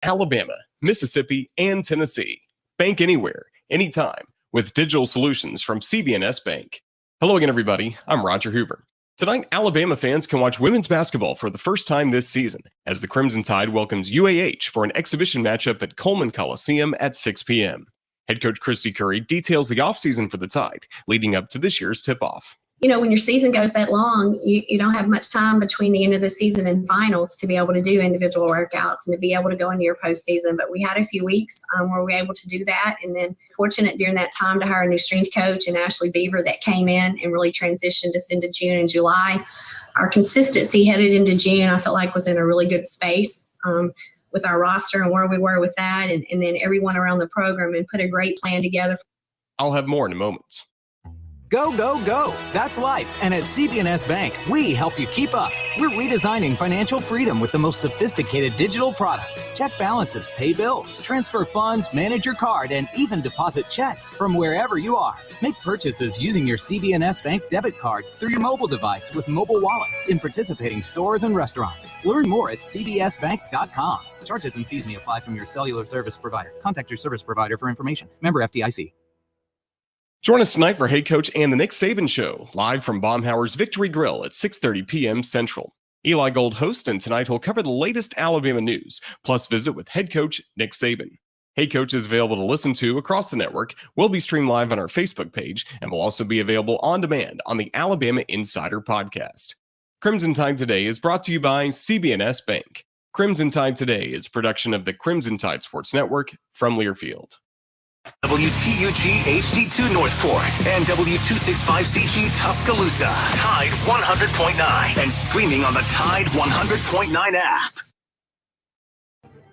Alabama, Mississippi, and Tennessee. Bank anywhere, anytime, with digital solutions from CBNS Bank. Hello again, everybody. I'm Roger Hoover. Tonight, Alabama fans can watch women's basketball for the first time this season as the Crimson Tide welcomes UAH for an exhibition matchup at Coleman Coliseum at 6 p.m. Head coach Christy Curry details the offseason for the Tide leading up to this year's tip-off. You know, when your season goes that long, you don't have much time between the end of the season and finals to be able to do individual workouts and to be able to go into your postseason. But we had a few weeks where we were able to do that. And then fortunate during that time to hire a new strength coach and Ashley Beaver that came in and really transitioned us into June and July. Our consistency headed into June, I felt like was in a really good space with our roster and where we were with that. And then everyone around the program and put a great plan together. I'll have more in a moment. Go, go, go. That's life. And at CBNS Bank, we help you keep up. We're redesigning financial freedom with the most sophisticated digital products. Check balances, pay bills, transfer funds, manage your card, and even deposit checks from wherever you are. Make purchases using your CBNS Bank debit card through your mobile device with Mobile Wallet in participating stores and restaurants. Learn more at cbsbank.com. Charges and fees may apply from your cellular service provider. Contact your service provider for information. Member FDIC. Join us tonight for Hey Coach and the Nick Saban Show, live from Baumhauer's Victory Grill at 6:30 p.m. Central. Eli Gold hosts, and tonight he'll cover the latest Alabama news, plus visit with head coach Nick Saban. Hey Coach is available to listen to across the network, will be streamed live on our Facebook page, and will also be available on demand on the Alabama Insider podcast. Crimson Tide Today is brought to you by CBNS Bank. Crimson Tide Today is a production of the Crimson Tide Sports Network from Learfield. WTUG HD2 Northport and W265CG Tuscaloosa. Tide 100.9 and streaming on the Tide 100.9 app.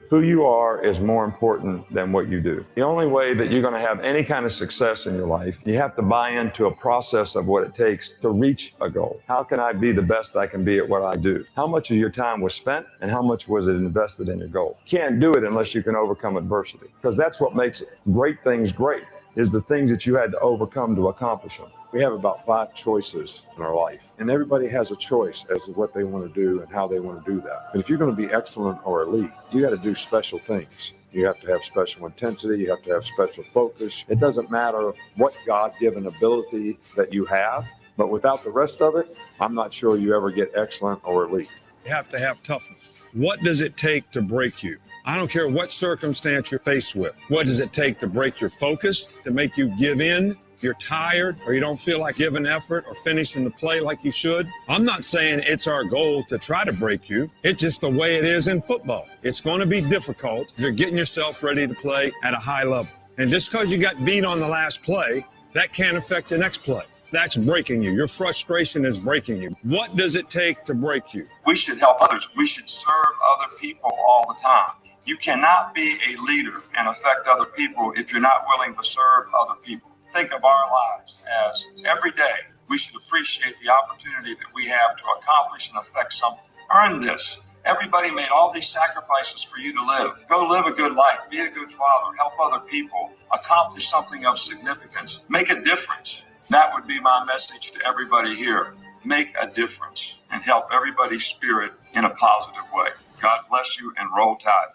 Who you are is more important than what you do. The only way that you're going to have any kind of success in your life, you have to buy into a process of what it takes to reach a goal. How can I be the best I can be at what I do? How much of your time was spent and how much was it invested in your goal? You can't do it unless you can overcome adversity, because that's what makes great things great, is the things that you had to overcome to accomplish them. We have about 5 choices in our life, and everybody has a choice as to what they want to do and how they want to do that. But if you're going to be excellent or elite, you got to do special things. You have to have special intensity. You have to have special focus. It doesn't matter what God-given ability that you have, but without the rest of it, I'm not sure you ever get excellent or elite. You have to have toughness. What does it take to break you? I don't care what circumstance you're faced with. What does it take to break your focus, to make you give in? You're tired or you don't feel like giving effort or finishing the play like you should. I'm not saying it's our goal to try to break you. It's just the way it is in football. It's going to be difficult if you're getting yourself ready to play at a high level. And just because you got beat on the last play, that can't affect the next play. That's breaking you. Your frustration is breaking you. What does it take to break you? We should help others. We should serve other people all the time. You cannot be a leader and affect other people if you're not willing to serve other people. Think of our lives as every day we should appreciate the opportunity that we have to accomplish and affect something. Earn this. Everybody made all these sacrifices for you to live. Go live a good life. Be a good father. Help other people. Accomplish something of significance. Make a difference. That would be my message to everybody here. Make a difference and help everybody's spirit in a positive way. God bless you and roll Tide.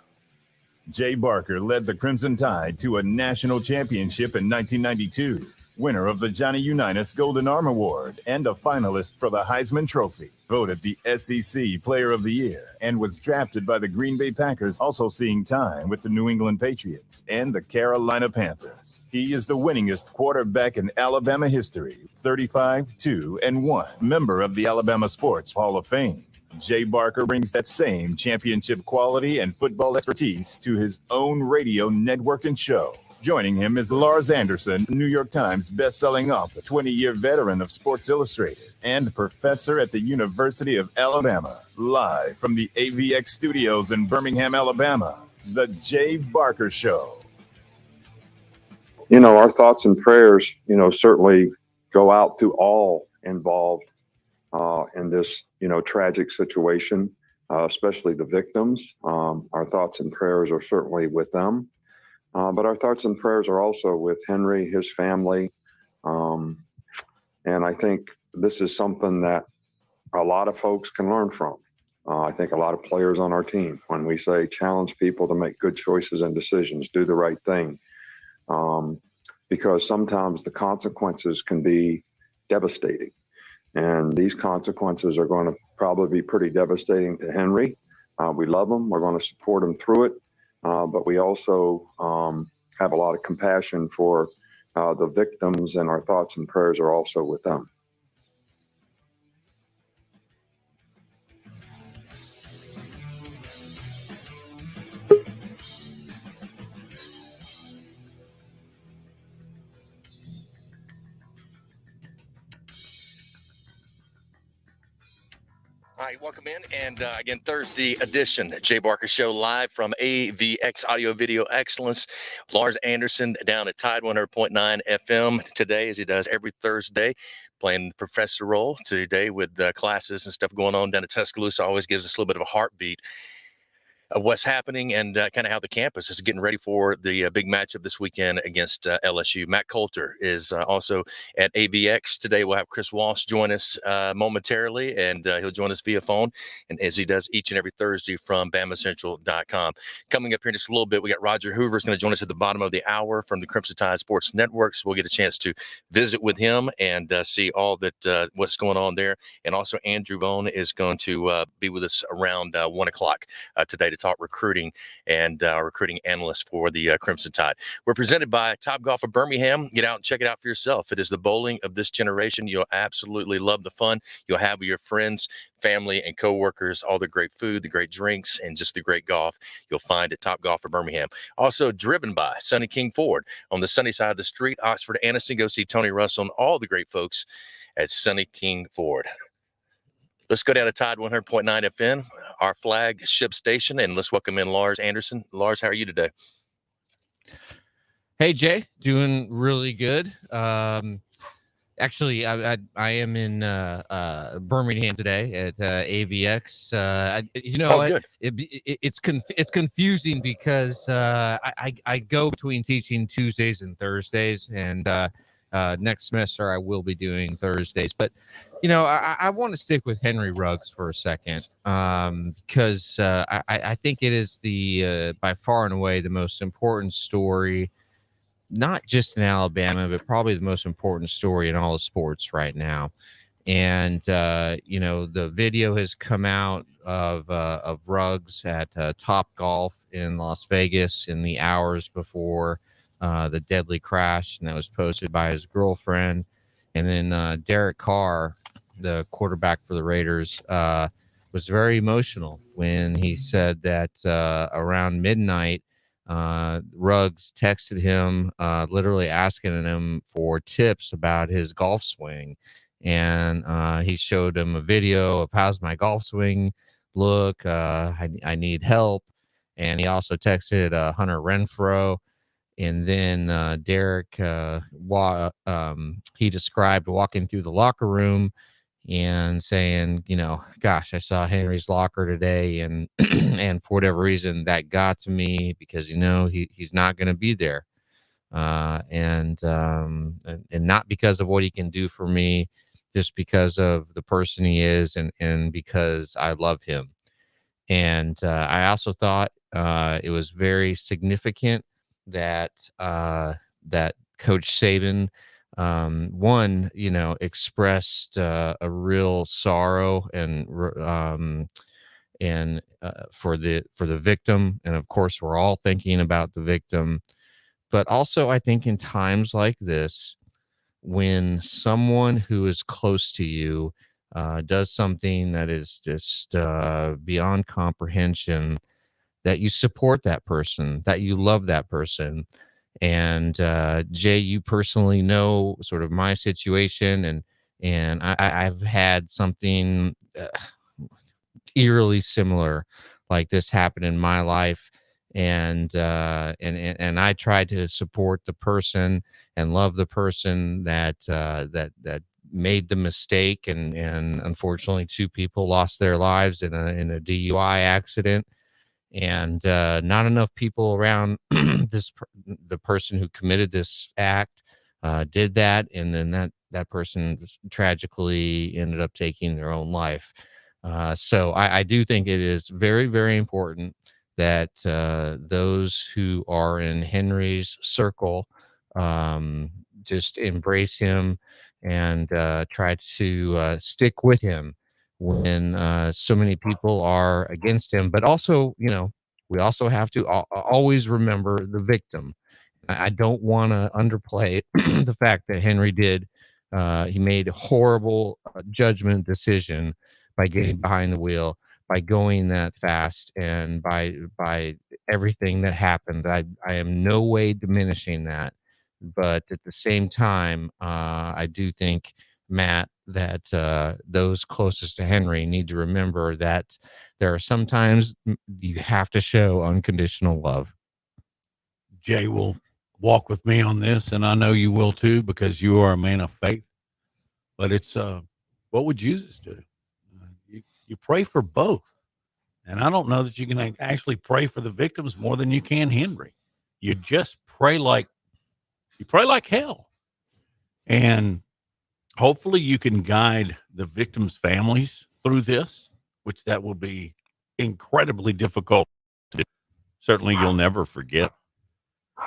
Jay Barker led the Crimson Tide to a national championship in 1992, winner of the Johnny Unitas Golden Arm Award and a finalist for the Heisman Trophy, voted the SEC Player of the Year, and was drafted by the Green Bay Packers, also seeing time with the New England Patriots and the Carolina Panthers. He is the winningest quarterback in Alabama history, 35-2-1, member of the Alabama Sports Hall of Fame. Jay Barker brings that same championship quality and football expertise to his own radio network and show. Joining him is Lars Anderson, New York Times best-selling author, 20-year veteran of Sports Illustrated, and professor at the University of Alabama. Live from the AVX studios in Birmingham, Alabama, The Jay Barker Show. You know, our thoughts and prayers, certainly go out to all involved in this, tragic situation, especially the victims. Our thoughts and prayers are certainly with them. But our thoughts and prayers are also with Henry, his family. And I think this is something that a lot of folks can learn from. I think a lot of players on our team, when we say challenge people to make good choices and decisions, do the right thing, because sometimes the consequences can be devastating. And these consequences are going to probably be pretty devastating to Henry. We love him. We're going to support him through it. But we also have a lot of compassion for the victims, and our thoughts and prayers are also with them. All right, welcome in. And again, Thursday edition, Jay Barker Show live from AVX Audio Video Excellence. Lars Anderson down at Tide 100.9 FM today, as he does every Thursday, playing the professor role today with classes and stuff going on down at Tuscaloosa. Always gives us a little bit of a heartbeat of what's happening and kind of how the campus is getting ready for the big matchup this weekend against LSU. Matt Coulter is also at AVX today. We'll have Chris Walsh join us momentarily, and he'll join us via phone, and as he does each and every Thursday from BamaCentral.com. Coming up here in just a little bit, we got Roger Hoover is going to join us at the bottom of the hour from the Crimson Tide Sports Network, so we'll get a chance to visit with him and see all that what's going on there. And also Andrew Bone is going to be with us around 1 o'clock today to talk recruiting and recruiting analyst for the Crimson Tide. We're presented by Topgolf of Birmingham. Get out and check it out for yourself. It is the bowling of this generation. You'll absolutely love the fun you'll have with your friends, family, and coworkers. All the great food, the great drinks, and just the great golf you'll find at Topgolf of Birmingham. Also driven by Sunny King Ford on the sunny side of the street, Oxford, Anniston. Go see Tony Russell and all the great folks at Sunny King Ford. Let's go down to Tide 100.9 FM, our flagship station, and let's welcome in Lars Anderson. Lars, how are you today? Hey, Jay, doing really good. Actually, I am in Birmingham today at AVX. It's confusing because I go between teaching Tuesdays and Thursdays, and next semester I will be doing Thursdays. But I want to stick with Henry Ruggs for a second because I think it is the by far and away the most important story, not just in Alabama, but probably the most important story in all of sports right now. And the video has come out of Ruggs at Top Golf in Las Vegas in the hours before the deadly crash, and that was posted by his girlfriend. And then Derek Carr, the quarterback for the Raiders, was very emotional when he said that around midnight, Ruggs texted him, literally asking him for tips about his golf swing. And he showed him a video of how's my golf swing look. I need help. And he also texted Hunter Renfrow. And then Derek, he described walking through the locker room and saying, gosh, I saw Henry's locker today, and and for whatever reason that got to me because he's not going to be there, and not because of what he can do for me, just because of the person he is, and because I love him. And I also thought it was very significant that that Coach Saban expressed a real sorrow and for the victim, and of course we're all thinking about the victim, but also I think in times like this, when someone who is close to you does something that is just beyond comprehension, that you support that person, that you love that person. And Jay, you personally know sort of my situation, and I've had something eerily similar like this happen in my life, and I tried to support the person and love the person that made the mistake, and unfortunately 2 people lost their lives in a DUI accident. And not enough people around the person who committed this act did that, and then that person tragically ended up taking their own life. So I do think it is very, very important that those who are in Henry's circle just embrace him and try to stick with him when so many people are against him. But also, we also have to always remember the victim. I don't want to underplay the fact that Henry did. He made a horrible judgment decision by getting behind the wheel, by going that fast, and by everything that happened. I am no way diminishing that, but at the same time, I do think, Matt, that those closest to Henry need to remember that there are sometimes you have to show unconditional love. Jay will walk with me on this, and I know you will too, because you are a man of faith. But it's what would Jesus do? You pray for both, and I don't know that you can actually pray for the victims more than you can Henry. You just pray like hell, and hopefully you can guide the victims' families through this, which that will be incredibly difficult to do. Certainly, you'll never forget.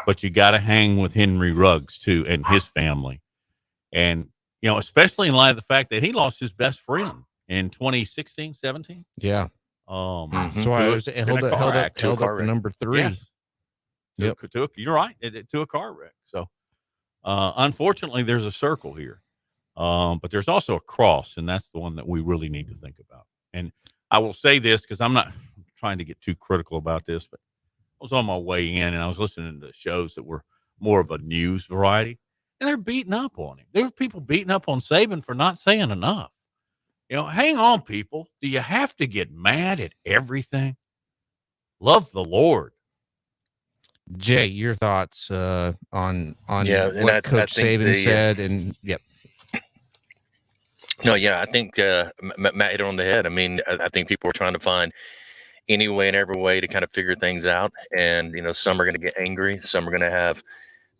But you got to hang with Henry Ruggs too and his family, and especially in light of the fact that he lost his best friend in 2016, 17. Yeah. So I was held up to number 3. Yes. Yep. You're right. To a car wreck. So, unfortunately, there's a circle here, but there's also a cross, and that's the one that we really need to think about. And I will say this because I'm not trying to get too critical about this, but I was on my way in and I was listening to shows that were more of a news variety, and they're beating up on him. There were people beating up on Saban for not saying enough. Hang on, people. Do you have to get mad at everything? Love the Lord. Jay, your thoughts on what Coach Saban said, and yep. No, yeah, I think Matt hit it on the head. I mean, I think people are trying to find any way and every way to kind of figure things out. And, some are going to get angry. Some are going to have,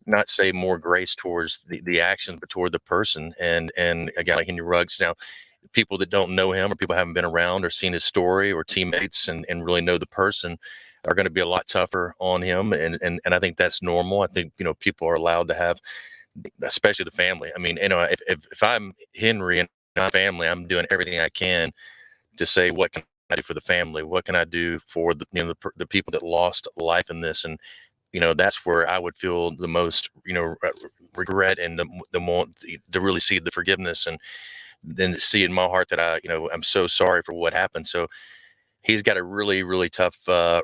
not say more grace towards the action, but toward the person. And a guy like Henry Ruggs, now, people that don't know him or people haven't been around or seen his story or teammates and really know the person are going to be a lot tougher on him. And I think that's normal. I think, people are allowed to have, especially the family. I mean, if I'm Henry and my family, I'm doing everything I can to say, what can I do for the family? What can I do for the people that lost life in this? And, that's where I would feel the most, regret and the more to really see the forgiveness and then see in my heart that I'm so sorry for what happened. So he's got a really, really tough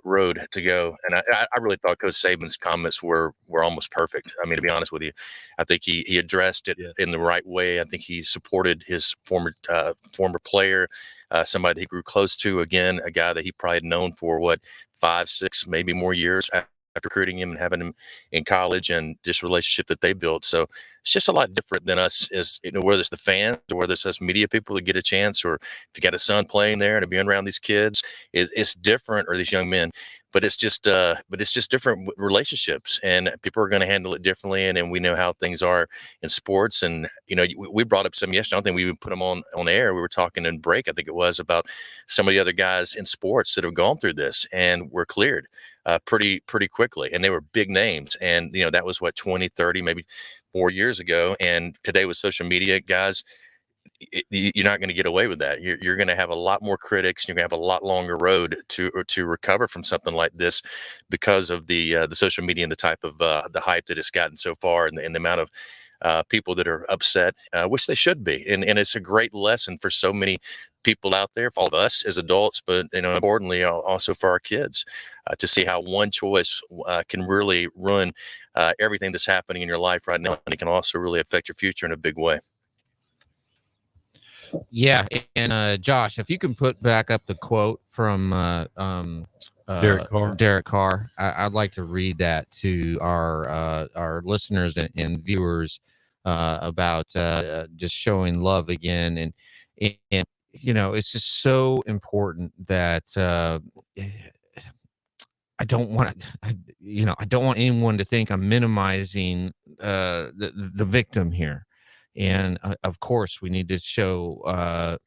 road to go. And I really thought Coach Saban's comments were almost perfect. I mean, to be honest with you, I think he addressed it in the right way. I think he supported his former player, somebody that he grew close to, again, a guy that he probably had known for 5, 6, maybe more years after recruiting him and having him in college, and just relationship that they built. So it's just a lot different than us as, whether it's the fans or whether it's us media people that get a chance, or if you got a son playing there and being around these kids, it's different, or these young men, but it's just different relationships, and people are going to handle it differently. And we know how things are in sports. And, we brought up some yesterday. I don't think we even put them on air. We were talking in break, I think it was, about some of the other guys in sports that have gone through this and were cleared pretty quickly. And they were big names. And, that was 20, 30, maybe 4 years ago. And today with social media, guys, you're not going to get away with that. You're going to have a lot more critics. You're going to have a lot longer road to recover from something like this because of the social media and the type of the hype that it's gotten so far, and the amount of people that are upset, which they should be. And it's a great lesson for so many people out there, for all of us as adults, but importantly also for our kids, to see how one choice can really ruin everything that's happening in your life right now, and it can also really affect your future in a big way. Yeah, and Josh, if you can put back up the quote from Derek Carr, I'd like to read that to our listeners and viewers about just showing love again, and it's just so important that I don't want anyone to think I'm minimizing the victim here. And of course, we need to show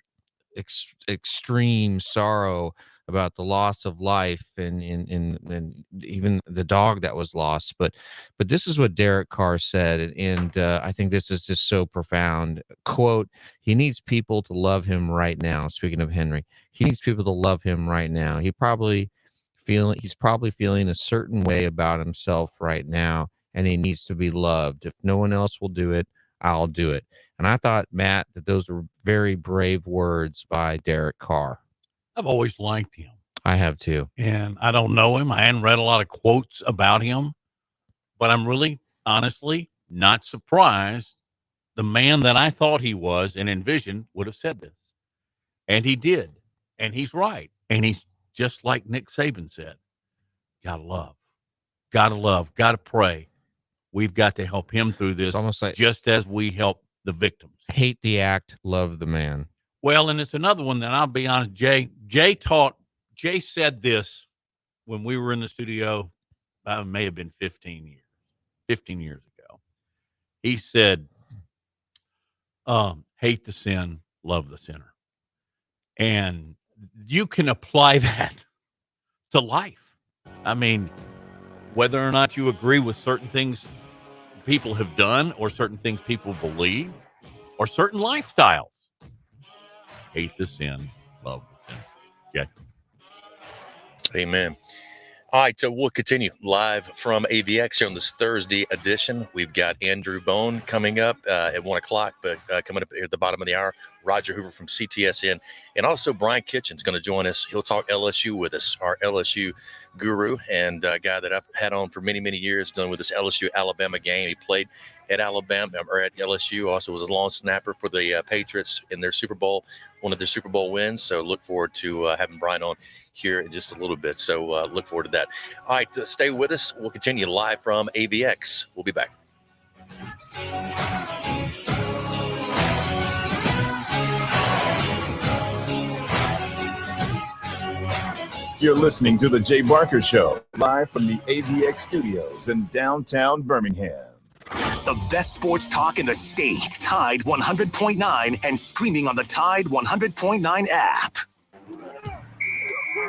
extreme sorrow about the loss of life and even the dog that was lost. But this is what Derek Carr said, and I think this is just so profound. Quote, he needs people to love him right now. Speaking of Henry, he needs people to love him right now. He's probably feeling a certain way about himself right now, and he needs to be loved. If no one else will do it, I'll do it. And I thought, Matt, that those were very brave words by Derek Carr. I've always liked him. I have too. And I don't know him. I hadn't read a lot of quotes about him, but I'm really, honestly, not surprised. The man that I thought he was and envisioned would have said this. And he did. And he's right. And he's just like Nick Saban said, gotta love, gotta pray. We've got to help him through this, almost like, just as we help the victims. Hate the act, love the man. Well, and it's another one that I'll be honest, Jay said this when we were in the studio, it may have been 15 years ago. He said, hate the sin, love the sinner. And you can apply that to life. I mean, whether or not you agree with certain things people have done or certain things people believe or certain lifestyles. Hate the sin, love the sin. Okay. Amen. All right, so we'll continue live from AVX here on this Thursday edition. We've got Andrew Bone coming up at 1 o'clock, but coming up at the bottom of the hour, Roger Hoover from CTSN, and also Brian Kitchen's going to join us. He'll talk LSU with us, our LSU guru and a guy that I've had on for many, many years dealing with this LSU-Alabama game. He played at Alabama or at LSU, also was a long snapper for the Patriots in their Super Bowl, one of their Super Bowl wins. So look forward to having Brian on here in just a little bit. So look forward to that. All right, stay with us. We'll continue live from AVX. We'll be back. You're listening to The Jay Barker Show, live from the AVX studios in downtown Birmingham. The best sports talk in the state. Tide 100.9 and streaming on the Tide 100.9 app.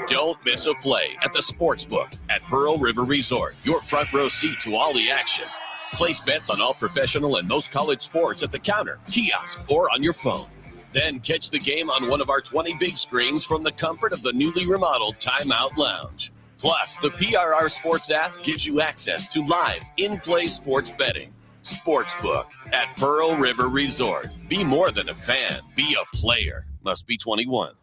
Don't miss a play at the Sportsbook at Pearl River Resort. Your front row seat to all the action. Place bets on all professional and most college sports at the counter, kiosk, or on your phone. Then catch the game on one of our 20 big screens from the comfort of the newly remodeled Timeout Lounge. Plus, the PRR Sports app gives you access to live, in-play sports betting. Sportsbook at Pearl River Resort. Be more than a fan. Be a player. Must be 21.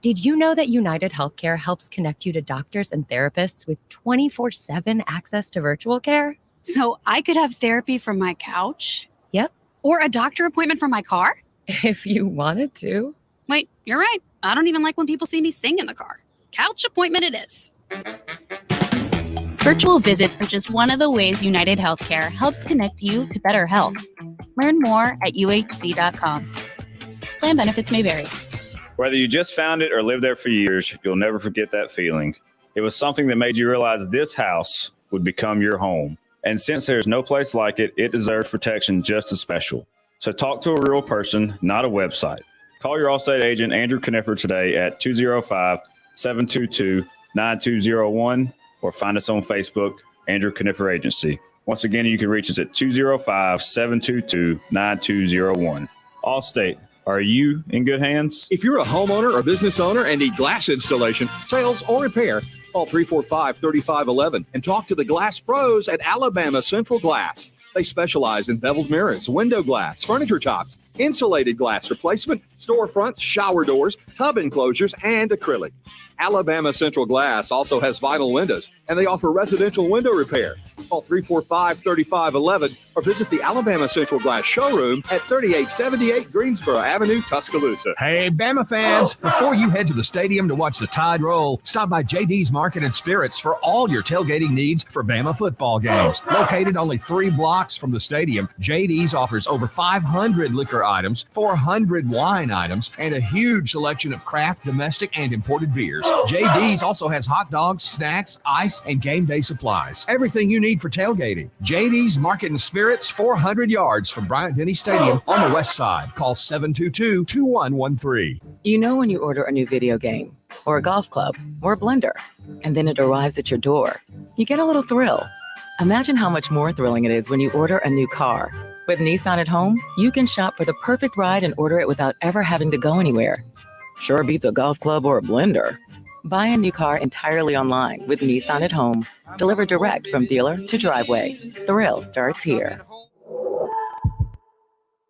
Did you know that United Healthcare helps connect you to doctors and therapists with 24/7 access to virtual care? So I could have therapy from my couch? Yep. Or a doctor appointment from my car? If you wanted to. Wait, you're right. I don't even like when people see me sing in the car. Couch appointment it is. Virtual visits are just one of the ways United Healthcare helps connect you to better health. Learn more at uhc.com. Plan benefits may vary. Whether you just found it or lived there for years, you'll never forget that feeling. It was something that made you realize this house would become your home. And since there's no place like it, it deserves protection just as special. So talk to a real person, not a website. Call your Allstate agent, Andrew Kniffer, today at 205-722-9201 or find us on Facebook, Andrew Kniffer Agency. Once again, you can reach us at 205-722-9201. Allstate, are you in good hands? If you're a homeowner or business owner and need glass installation, sales, or repair, call 345-3511 and talk to the glass pros at Alabama Central Glass. They specialize in beveled mirrors, window glass, furniture tops, insulated glass replacement, storefronts, shower doors, tub enclosures, and acrylic. Alabama Central Glass also has vinyl windows, and they offer residential window repair. Call 345-3511 or visit the Alabama Central Glass showroom at 3878 Greensboro Avenue, Tuscaloosa. Hey, Bama fans, before you head to the stadium to watch the Tide roll, stop by JD's Market and Spirits for all your tailgating needs for Bama football games. Located only 3 blocks from the stadium, JD's offers over 500 liquor items, 400 wine items, and a huge selection of craft, domestic, and imported beers. JD's also has hot dogs, snacks, ice, and game day supplies. Everything you need for tailgating. JD's Market and Spirits Spirits, 400 yards from Bryant-Denny Stadium on the west side. Call 722-2113. You know when you order a new video game, or a golf club, or a blender, and then it arrives at your door, you get a little thrill. Imagine how much more thrilling it is when you order a new car. With Nissan at home, you can shop for the perfect ride and order it without ever having to go anywhere. Sure beats a golf club or a blender. Buy a new car entirely online with Nissan at home. Delivered direct from dealer to driveway. Thrill starts here.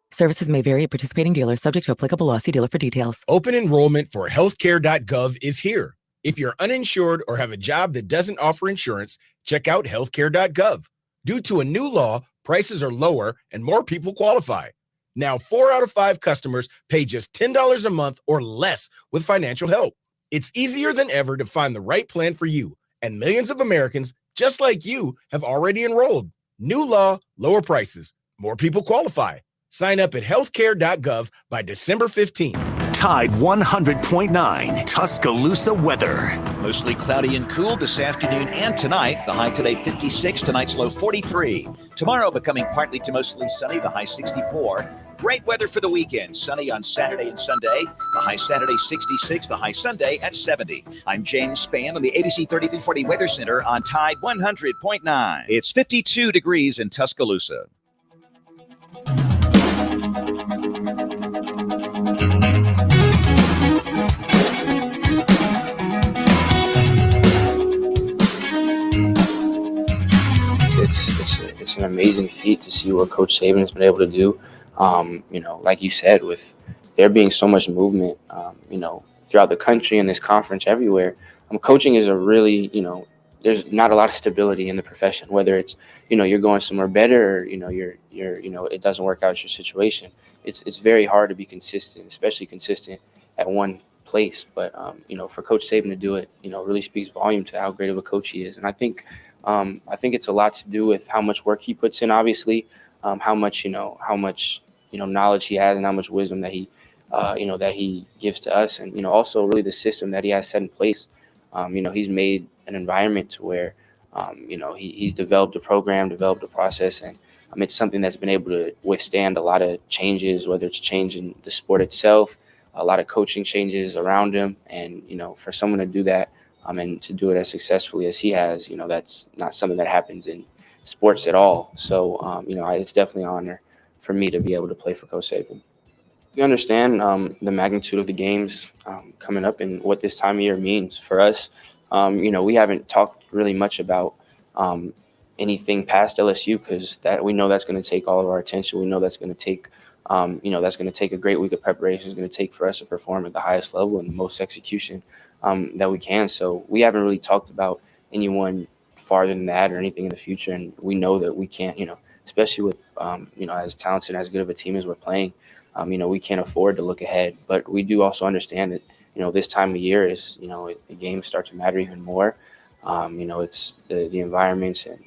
Services may vary at participating dealers, subject to applicable law. See dealer for details. Open enrollment for healthcare.gov is here. If you're uninsured or have a job that doesn't offer insurance, check out healthcare.gov. Due to a new law, prices are lower and more people qualify. Now, 4 out of 5 customers pay just $10 a month or less with financial help. It's easier than ever to find the right plan for you, and millions of Americans just like you have already enrolled. New law, lower prices, more people qualify. Sign up at healthcare.gov by December 15th. Tide 100.9 Tuscaloosa weather. Mostly cloudy and cool this afternoon and tonight. The high today 56, tonight's low 43. Tomorrow becoming partly to mostly sunny, the high 64. Great weather for the weekend. Sunny on Saturday and Sunday. The high Saturday 66, the high Sunday at 70. I'm James Spann on the ABC 3340 Weather Center on Tide 100.9. It's 52 degrees in Tuscaloosa. It's an amazing feat to see what Coach Saban has been able to do. Like you said, with there being so much movement, throughout the country and this conference everywhere, coaching is a really, there's not a lot of stability in the profession, whether it's, you're going somewhere better or, it doesn't work out your situation. It's very hard to be consistent, especially consistent at one place. But, for Coach Saban to do it, really speaks volume to how great of a coach he is. And I think it's a lot to do with how much work he puts in, obviously, how much knowledge he has and how much wisdom that he gives to us. And, also really the system that he has set in place. He's made an environment to where, he's developed a program, developed a process, and it's something that's been able to withstand a lot of changes, whether it's changing the sport itself, a lot of coaching changes around him. And, for someone to do that, and to do it as successfully as he has, that's not something that happens in sports at all. So, it's definitely an honor for me to be able to play for Coach Saban. We understand the magnitude of the games coming up and what this time of year means for us. We haven't talked really much about anything past LSU because that we know that's going to take all of our attention. We know that's going to take, a great week of preparation. It's going to take for us to perform at the highest level and the most execution that we can. So we haven't really talked about anyone farther than that or anything in the future. And we know that we can't, especially with, as talented and as good of a team as we're playing, we can't afford to look ahead. But we do also understand that, this time of year is, the games start to matter even more. It's the environments and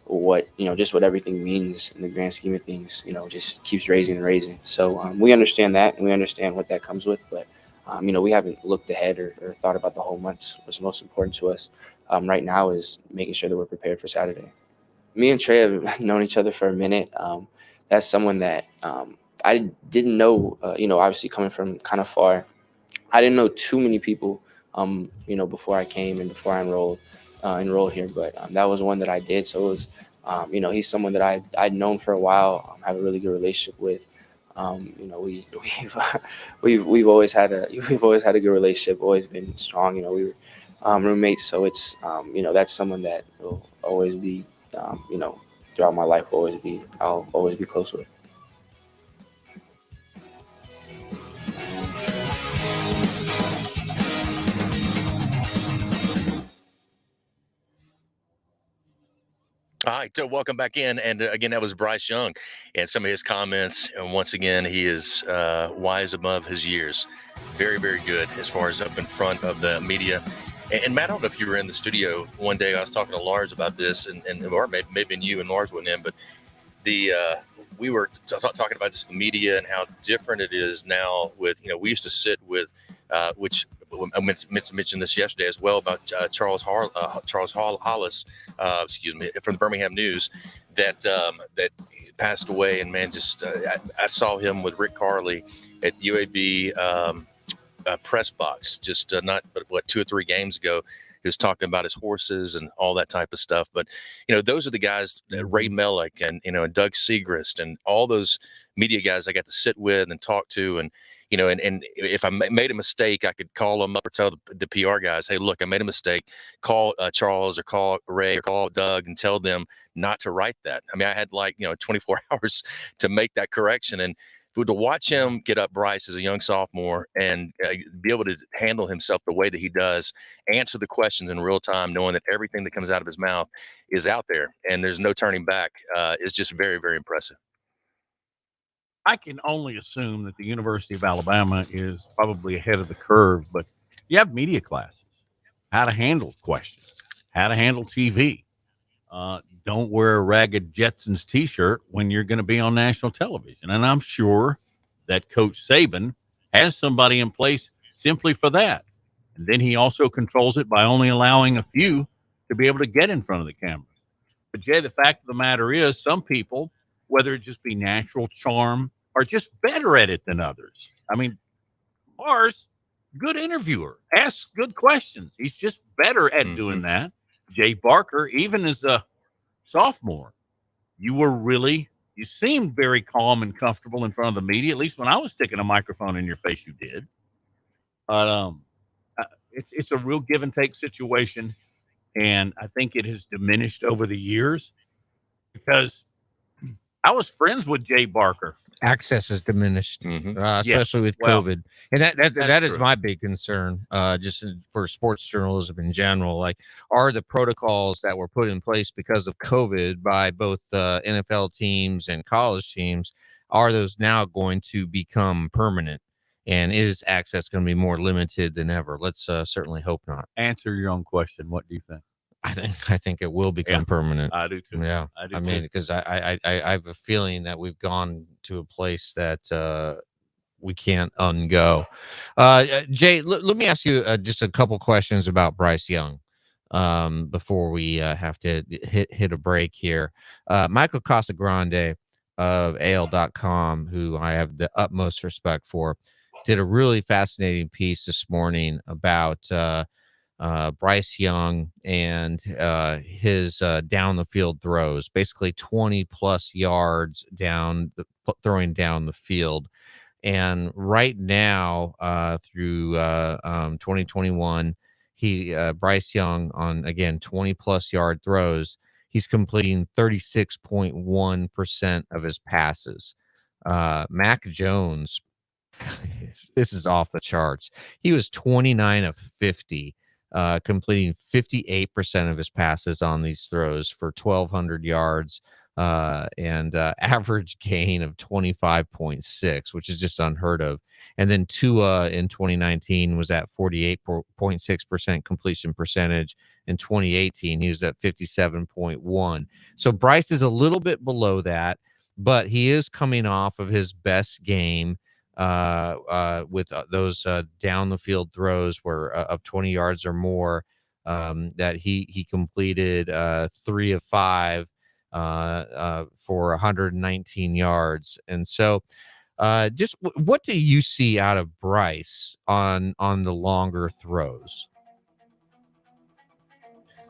what, just what everything means in the grand scheme of things, just keeps raising and raising. So we understand that and we understand what that comes with. But, we haven't looked ahead or thought about the whole month. What's most important to us right now is making sure that we're prepared for Saturday. Me and Trey have known each other for a minute. That's someone that I didn't know, obviously coming from kind of far. I didn't know too many people, before I came and before I enrolled here. But that was one that I did. So it was, he's someone that I'd known for a while, have a really good relationship with. We've always had a good relationship, always been strong. We were roommates, so it's that's someone that will always be, throughout my life, I'll always be close with. All right, so welcome back in. And again, that was Bryce Young and some of his comments. And once again, he is wise above his years. Very, very good as far as up in front of the media. And Matt, I don't know if you were in the studio one day. I was talking to Lars about this, or maybe you and Lars went in, but we were talking about just the media and how different it is now with, we used to sit with, which I meant to mention this yesterday as well about Charles Hollis, from the Birmingham News, that passed away, and man, just I saw him with Rick Carley at UAB press box just not but what 2 or 3 games ago. He was talking about his horses and all that type of stuff. But those are the guys, Ray Mellick and and Doug Segrist and all those media guys I got to sit with and talk to, and and if I made a mistake, I could call them up or tell the PR guys, hey, look, I made a mistake. Call Charles or call Ray or call Doug and tell them not to write that. I mean, I had 24 hours to make that correction. And to watch him get up Bryce as a young sophomore and be able to handle himself the way that he does, answer the questions in real time, knowing that everything that comes out of his mouth is out there and there's no turning back, is just very, very impressive. I can only assume that the University of Alabama is probably ahead of the curve, but you have media classes, how to handle questions, how to handle TV. Don't wear a Ragged Jetsons T-shirt when you're going to be on national television. And I'm sure that Coach Saban has somebody in place simply for that. And then he also controls it by only allowing a few to be able to get in front of the cameras. But, Jay, the fact of the matter is some people, whether it just be natural charm, are just better at it than others. I mean, Mars, good interviewer, asks good questions. He's just better at doing that. Jay Barker, even as a sophomore, you seemed very calm and comfortable in front of the media. At least when I was sticking a microphone in your face, you did. But it's a real give and take situation, and I think it has diminished over the years because I was friends with Jay Barker. Access is diminished, especially Yeah. with Well, COVID, and that is true. my big concern. For sports journalism in general, like, are the protocols that were put in place because of COVID by both NFL teams and college teams, are those now going to become permanent? And is access going to be more limited than ever? Let's certainly hope not. Answer your own question. What do you think? I think it will become permanent. I do too. Yeah, I mean, because I have a feeling that we've gone to a place that we can't ungo. Jay, let me ask you just a couple questions about Bryce Young before we have to hit a break here. Michael Casagrande of AL.com, who I have the utmost respect for, did a really fascinating piece this morning about Bryce Young and his down the field throws, basically 20 plus yards throwing down the field. And right now, through 2021, Bryce Young, on again 20 plus yard throws, he's completing 36.1% of his passes. Mac Jones, this is off the charts. He was 29 of 50. Completing 58% of his passes on these throws for 1,200 yards and average gain of 25.6, which is just unheard of. And then Tua in 2019 was at 48.6% completion percentage. In 2018, he was at 57.1. So Bryce is a little bit below that, but he is coming off of his best game with those down the field throws where of 20 yards or more, that he completed 3 of 5 for 119 yards. And so just what do you see out of Bryce on the longer throws?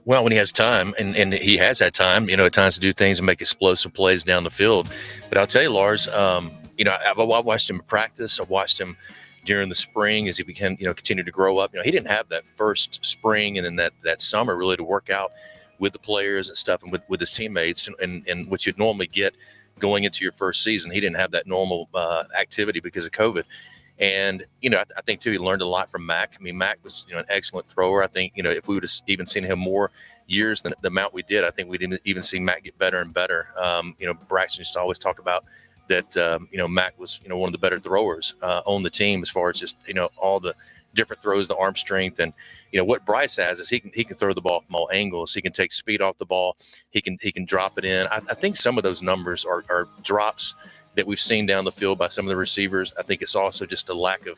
Well, when he has time, and he has had time, at times to do things and make explosive plays down the field. But I'll tell you, Lars, I watched him practice. I watched him during the spring as he began, continued to grow up. He didn't have that first spring and then that summer really to work out with the players and stuff and with his teammates and what you'd normally get going into your first season. He didn't have that normal activity because of COVID. And, I think, too, he learned a lot from Mac. I mean, Mac was, an excellent thrower. I think, if we would have even seen him more years than the amount we did, I think we'd even see Mac get better and better. Braxton used to always talk about that, Mac was, one of the better throwers on the team as far as just, all the different throws, the arm strength. And, what Bryce has is he can throw the ball from all angles. He can take speed off the ball. He can drop it in. I think some of those numbers are drops that we've seen down the field by some of the receivers. I think it's also just a lack of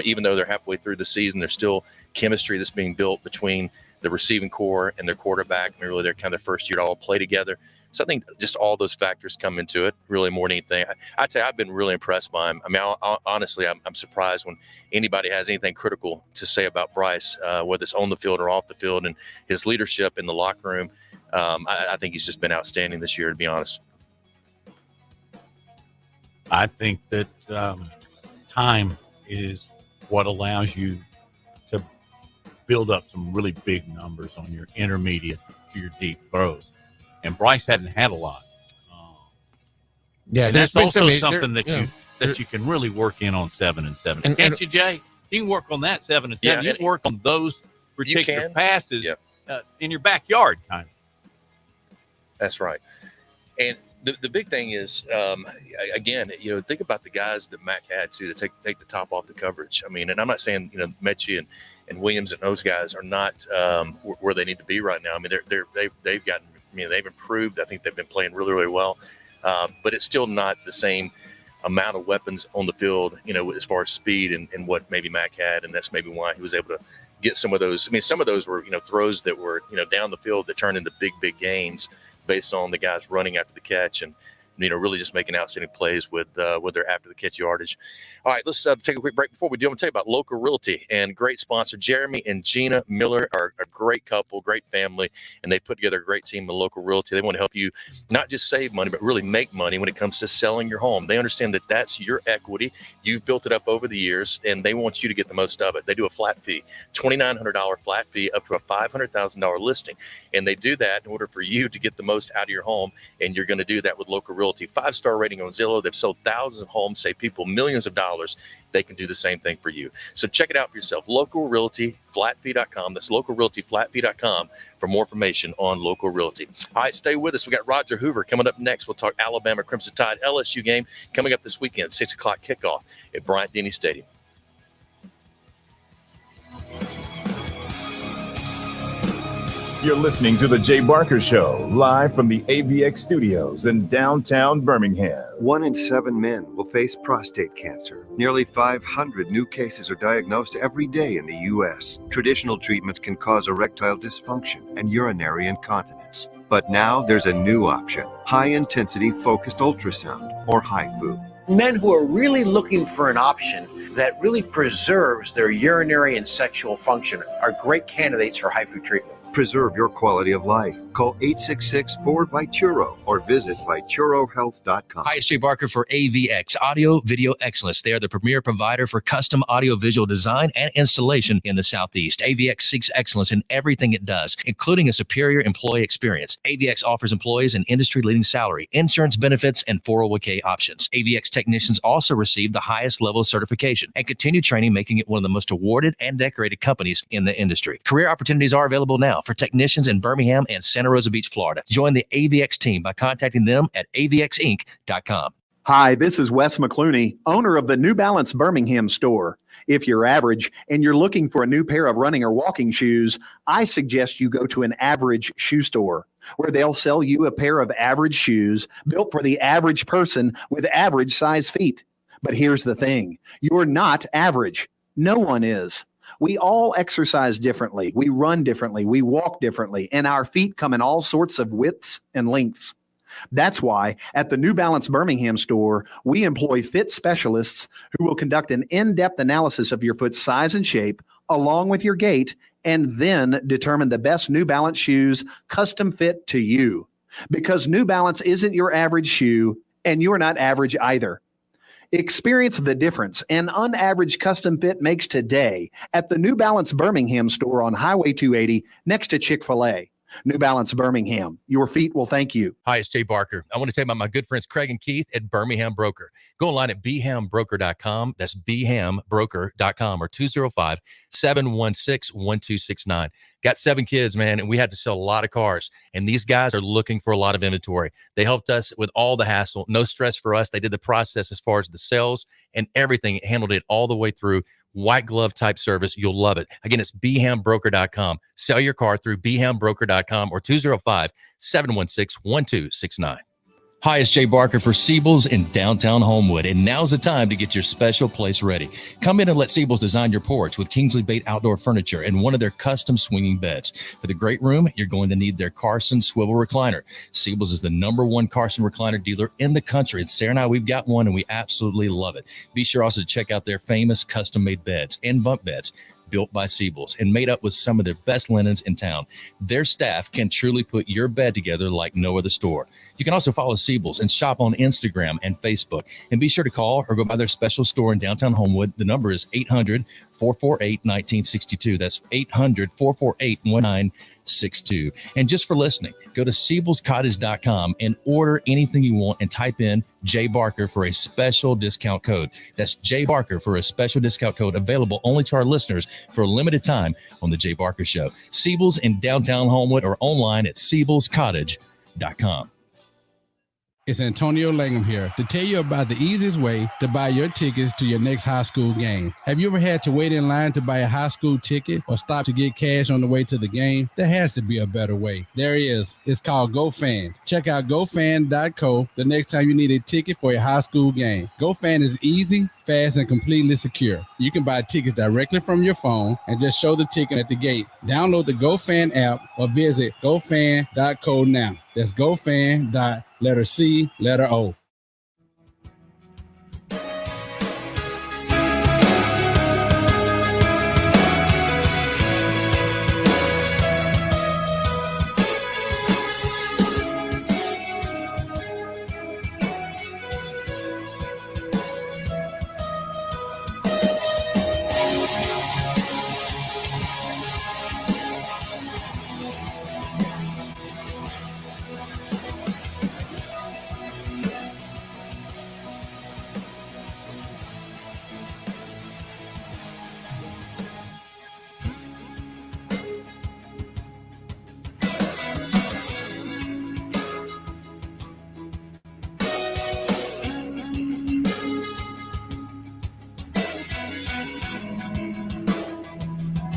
even though they're halfway through the season, there's still chemistry that's being built between the receiving core and their quarterback. I mean, really, they're kind of their first year to all play together. So I think just all those factors come into it, really more than anything. I'd say I've been really impressed by him. I mean, honestly, I'm surprised when anybody has anything critical to say about Bryce, whether it's on the field or off the field, and his leadership in the locker room. I think he's just been outstanding this year, to be honest. I think that time is what allows you to build up some really big numbers on your intermediate to your deep throws. And Bryce hadn't had a lot. Yeah, there's also something that you can really work in on 7 and 7. Can't you, Jay? You can work on that 7 and 7. You can work on those particular passes in your backyard, kind of. That's right. And the big thing is, again, think about the guys that Mac had to take the top off the coverage. I mean, and I'm not saying Mechie and Williams and those guys are not where they need to be right now. I mean, they've gotten. They've improved. I think they've been playing really, really well. But it's still not the same amount of weapons on the field, as far as speed and what maybe Mac had. And that's maybe why he was able to get some of those. I mean, some of those were, throws that were, down the field that turned into big, big gains based on the guys running after the catch and, really just making outstanding plays with their after the catch yardage. All right, let's take a quick break. Before we do, I'm going to tell you about Local Realty and great sponsor. Jeremy and Gina Miller are a great couple, great family, and they put together a great team in Local Realty. They want to help you not just save money, but really make money when it comes to selling your home. They understand that that's your equity. You've built it up over the years, and they want you to get the most of it. They do a flat fee, $2,900 flat fee up to a $500,000 listing, and they do that in order for you to get the most out of your home, and you're going to do that with Local Realty. 5-star rating on Zillow. They've sold thousands of homes, save people millions of dollars. They can do the same thing for you. So check it out for yourself. Local Realty Flatfee.com. That's Local Realty Flatfee.com for more information on Local Realty. All right, stay with us. We got Roger Hoover coming up next. We'll talk Alabama Crimson Tide LSU game coming up this weekend, 6 o'clock kickoff at Bryant-Denny Stadium. You're listening to The Jay Barker Show, live from the AVX studios in downtown Birmingham. 1 in 7 men will face prostate cancer. Nearly 500 new cases are diagnosed every day in the U.S. Traditional treatments can cause erectile dysfunction and urinary incontinence. But now there's a new option, high-intensity focused ultrasound, or HIFU. Men who are really looking for an option that really preserves their urinary and sexual function are great candidates for HIFU treatment. Preserve your quality of life. Call 866-4-VITURO or visit VituroHealth.com. Hi, it's Jay Barker for AVX, Audio Video Excellence. They are the premier provider for custom audio-visual design and installation in the Southeast. AVX seeks excellence in everything it does, including a superior employee experience. AVX offers employees an industry-leading salary, insurance benefits, and 401k options. AVX technicians also receive the highest level of certification and continue training, making it one of the most awarded and decorated companies in the industry. Career opportunities are available now for technicians in Birmingham and Santa Rosa Beach, Florida. Join the AVX team by contacting them at avxinc.com. Hi, this is Wes McClooney, owner of the New Balance Birmingham store. If you're average and you're looking for a new pair of running or walking shoes, I suggest you go to an average shoe store, where they'll sell you a pair of average shoes built for the average person with average size feet. But here's the thing, you're not average. No one is. We all exercise differently. We run differently. We walk differently. And our feet come in all sorts of widths and lengths. That's why at the New Balance Birmingham store, we employ fit specialists who will conduct an in-depth analysis of your foot's size and shape, along with your gait, and then determine the best New Balance shoes custom fit to you. Because New Balance isn't your average shoe, and you're not average either. Experience the difference an unaverage custom fit makes today at the New Balance Birmingham store on Highway 280 next to Chick-fil-A. New Balance Birmingham, your feet will thank you. Hi, it's Jay Barker. I want to tell you about my good friends Craig and Keith at Birmingham Broker. Go online at bhambroker.com. That's bhambroker.com or 205-716-1269. Got 7 kids, man, and we had to sell a lot of cars. And these guys are looking for a lot of inventory. They helped us with all the hassle. No stress for us. They did the process as far as the sales and everything. Handled it all the way through. White glove type service. You'll love it. Again, it's bhambroker.com. Sell your car through bhambroker.com or 205-716-1269. Hi, it's Jay Barker for Siebel's in downtown Homewood, and now's the time to get your special place ready. Come in and let Siebel's design your porch with Kingsley Bait outdoor furniture and one of their custom swinging beds. For the great room, you're going to need their Carson swivel recliner. Siebel's is the #1 Carson recliner dealer in the country, and Sarah and I, we've got one, and we absolutely love it. Be sure also to check out their famous custom-made beds and bunk beds, built by Siebel's and made up with some of their best linens in town. Their staff can truly put your bed together like no other store. You can also follow Siebel's and shop on Instagram and Facebook. And be sure to call or go by their special store in downtown Homewood. The number is 800-448-1962. That's 800-448-1962. And just for listening, go to SiebelsCottage.com and order anything you want and type in J Barker for a special discount code. That's J Barker for a special discount code available only to our listeners for a limited time on the J Barker Show. Siebel's in downtown Homewood or online at SiebelsCottage.com. It's Antonio Langham here to tell you about the easiest way to buy your tickets to your next high school game. Have you ever had to wait in line to buy a high school ticket or stop to get cash on the way to the game? There has to be a better way. There is. It's called GoFan. Check out GoFan.co the next time you need a ticket for a high school game. GoFan is easy, fast, and completely secure. You can buy tickets directly from your phone and just show the ticket at the gate. Download the GoFan app or visit GoFan.co now. That's GoFan.co.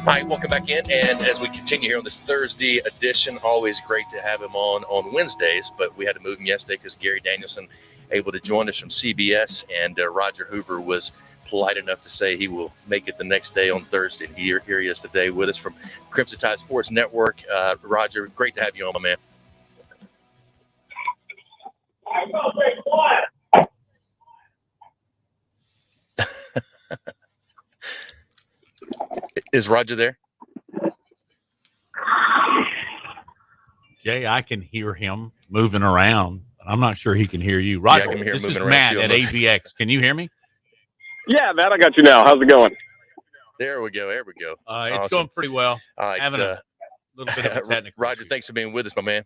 All right, welcome back in. And as we continue here on this Thursday edition, always great to have him on Wednesdays, but we had to move him yesterday because Gary Danielson able to join us from CBS, and Roger Hoover was polite enough to say he will make it the next day on Thursday. And here he is today with us from Crimson Tide Sports Network. Roger, great to have you on, my man. Is Roger there? Jay, I can hear him moving around. I'm not sure he can hear you. Roger, yeah, I can hear this him is moving Matt around at AVX. Can you hear me? Yeah, Matt, I got you now. How's it going? There we go. There we go. It's Awesome. going pretty well. All right, Having a little bit of a technical Roger, issue. thanks for being with us, my man.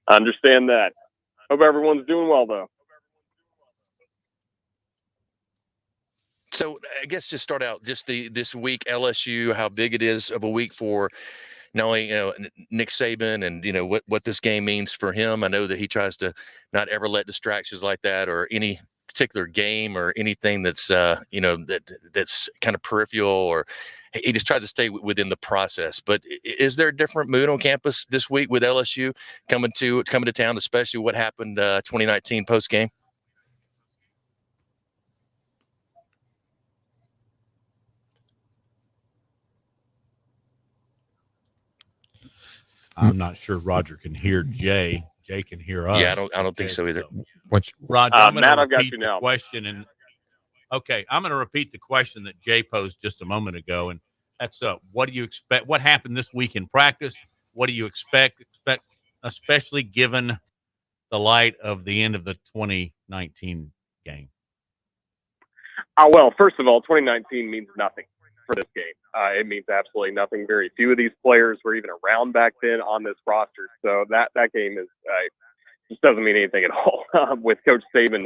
I understand that. Hope everyone's doing well, though. So I guess just start out just this week, LSU, how big it is of a week for not only Nick Saban and what this game means for him. I know that he tries to not ever let distractions like that or any particular game or anything that's that's kind of peripheral, or he just tries to stay within the process. But is there a different mood on campus this week with LSU coming to town, especially what happened 2019 post game? I'm not sure Roger can hear Jay. Jay can hear us. Yeah, I don't think so either. Roger, I'm going Matt, to I've got repeat you the now. question. Okay, I'm going to repeat the question that Jay posed just a moment ago, and that's what do you expect? What happened this week in practice? What do you expect, especially given the light of the end of the 2019 game? Well, first of all, 2019 means nothing for this game. It means absolutely nothing. Very few of these players were even around back then on this roster. So that game is just doesn't mean anything at all. With Coach Saban,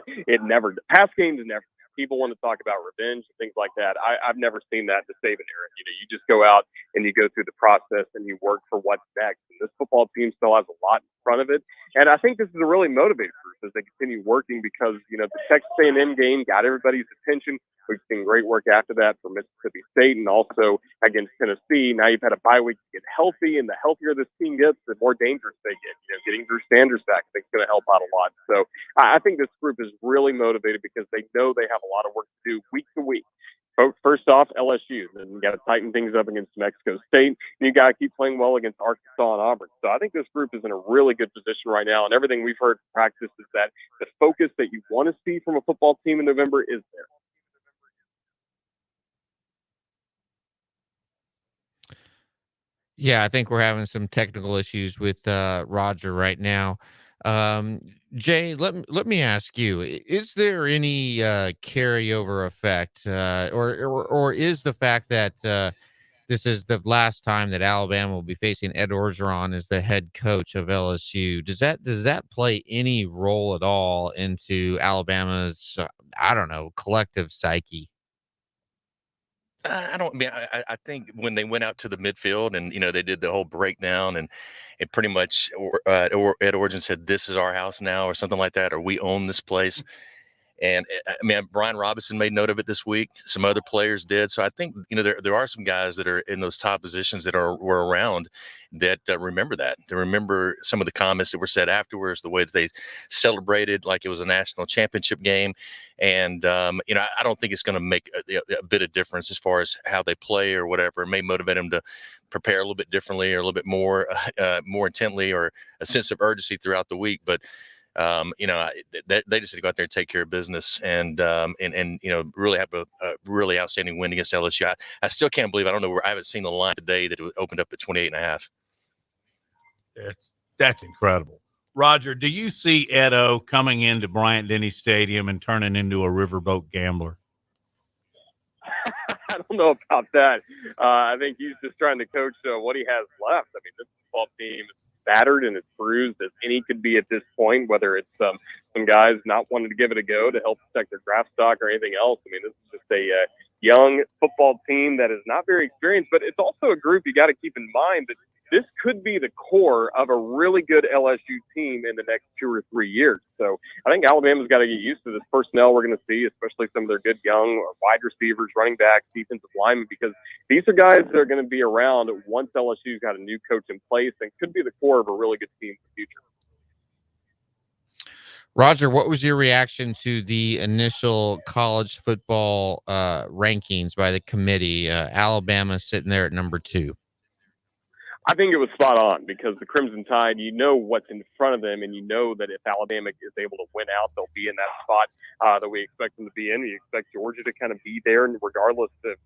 past games never. People want to talk about revenge and things like that. I've never seen that in the Saban era. You just go out and you go through the process and you work for what's next. And this football team still has a lot in front of it. And I think this is a really motivated group. as they continue working because, you know, the Texas A&M game got everybody's attention. We've seen great work after that for Mississippi State and also against Tennessee. Now you've had a bye week to get healthy, and the healthier this team gets, the more dangerous they get. You know, getting Drew Sanders back, I think, is going to help out a lot. So I think this group is really motivated because they know they have a lot of work to do week to week. First off, LSU. Then you got to tighten things up against Mexico State. And you got to keep playing well against Arkansas and Auburn. So I think this group is in a really good position right now. And everything we've heard in practice is that the focus that you want to see from a football team in November is there. Yeah, I think we're having some technical issues with Roger right now. Jay, let me ask you: is there any carryover effect, or is the fact that this is the last time that Alabama will be facing Ed Orgeron as the head coach of LSU? Does that play any role at all into Alabama's I don't know, collective psyche? I think when they went out to the midfield and, you know, they did the whole breakdown and it pretty much Ed Orgeron said, "This is our house now," or something like that, or "We own this place." And I mean, Brian Robinson made note of it this week. Some other players did. So I think, you know, there are some guys that are in those top positions that were around that remember that. They remember some of the comments that were said afterwards, the way that they celebrated like it was a national championship game. And, you know, I don't think it's going to make a bit of difference as far as how they play or whatever. It may motivate them to prepare a little bit differently or a little bit more intently, or a sense of urgency throughout the week. But you know, they just need to go out there and take care of business and you know, really have a really outstanding win against LSU. I still can't believe, I don't know where, I haven't seen the line today that it opened up at 28.5. That's incredible. Roger, do you see Edo coming into Bryant-Denny Stadium and turning into a riverboat gambler? I don't know about that. I think he's just trying to coach what he has left. I mean, this football team is battered and as bruised as any could be at this point, whether it's some guys not wanting to give it a go to help protect their draft stock or anything else. I mean, this is just a young football team that is not very experienced, but it's also a group you got to keep in mind that this could be the core of a really good LSU team in the next 2 or 3 years. So I think Alabama's got to get used to this personnel we're going to see, especially some of their good young wide receivers, running backs, defensive linemen, because these are guys that are going to be around once LSU's got a new coach in place and could be the core of a really good team in the future. Roger, what was your reaction to the initial college football rankings by the committee? Alabama sitting there at number 2. I think it was spot on because the Crimson Tide, you know what's in front of them, and you know that if Alabama is able to win out, they'll be in that spot that we expect them to be in. You expect Georgia to kind of be there, regardless if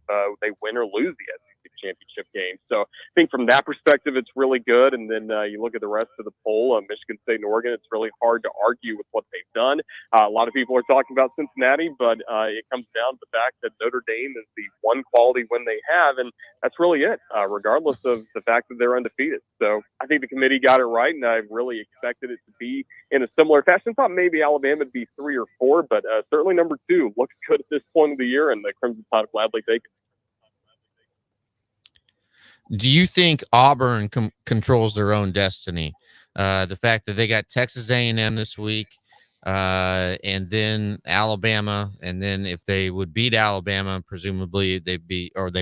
they win or lose the SEC championship game. So I think from that perspective, it's really good. And then you look at the rest of the poll, Michigan State and Oregon, it's really hard to argue with what they've done. A lot of people are talking about Cincinnati, but it comes down to the fact that Notre Dame is the one quality win they have, and that's really it, regardless of the fact that they're undefeated. So I think the committee got it right, and I really expected it to be in a similar fashion. I thought maybe Alabama would be 3 or 4, but certainly number 2 looks good at this point of the year, and the Crimson Tide gladly take it. Do you think Auburn controls their own destiny? The fact that they got Texas A&M this week, and then Alabama, and then if they would beat Alabama, presumably they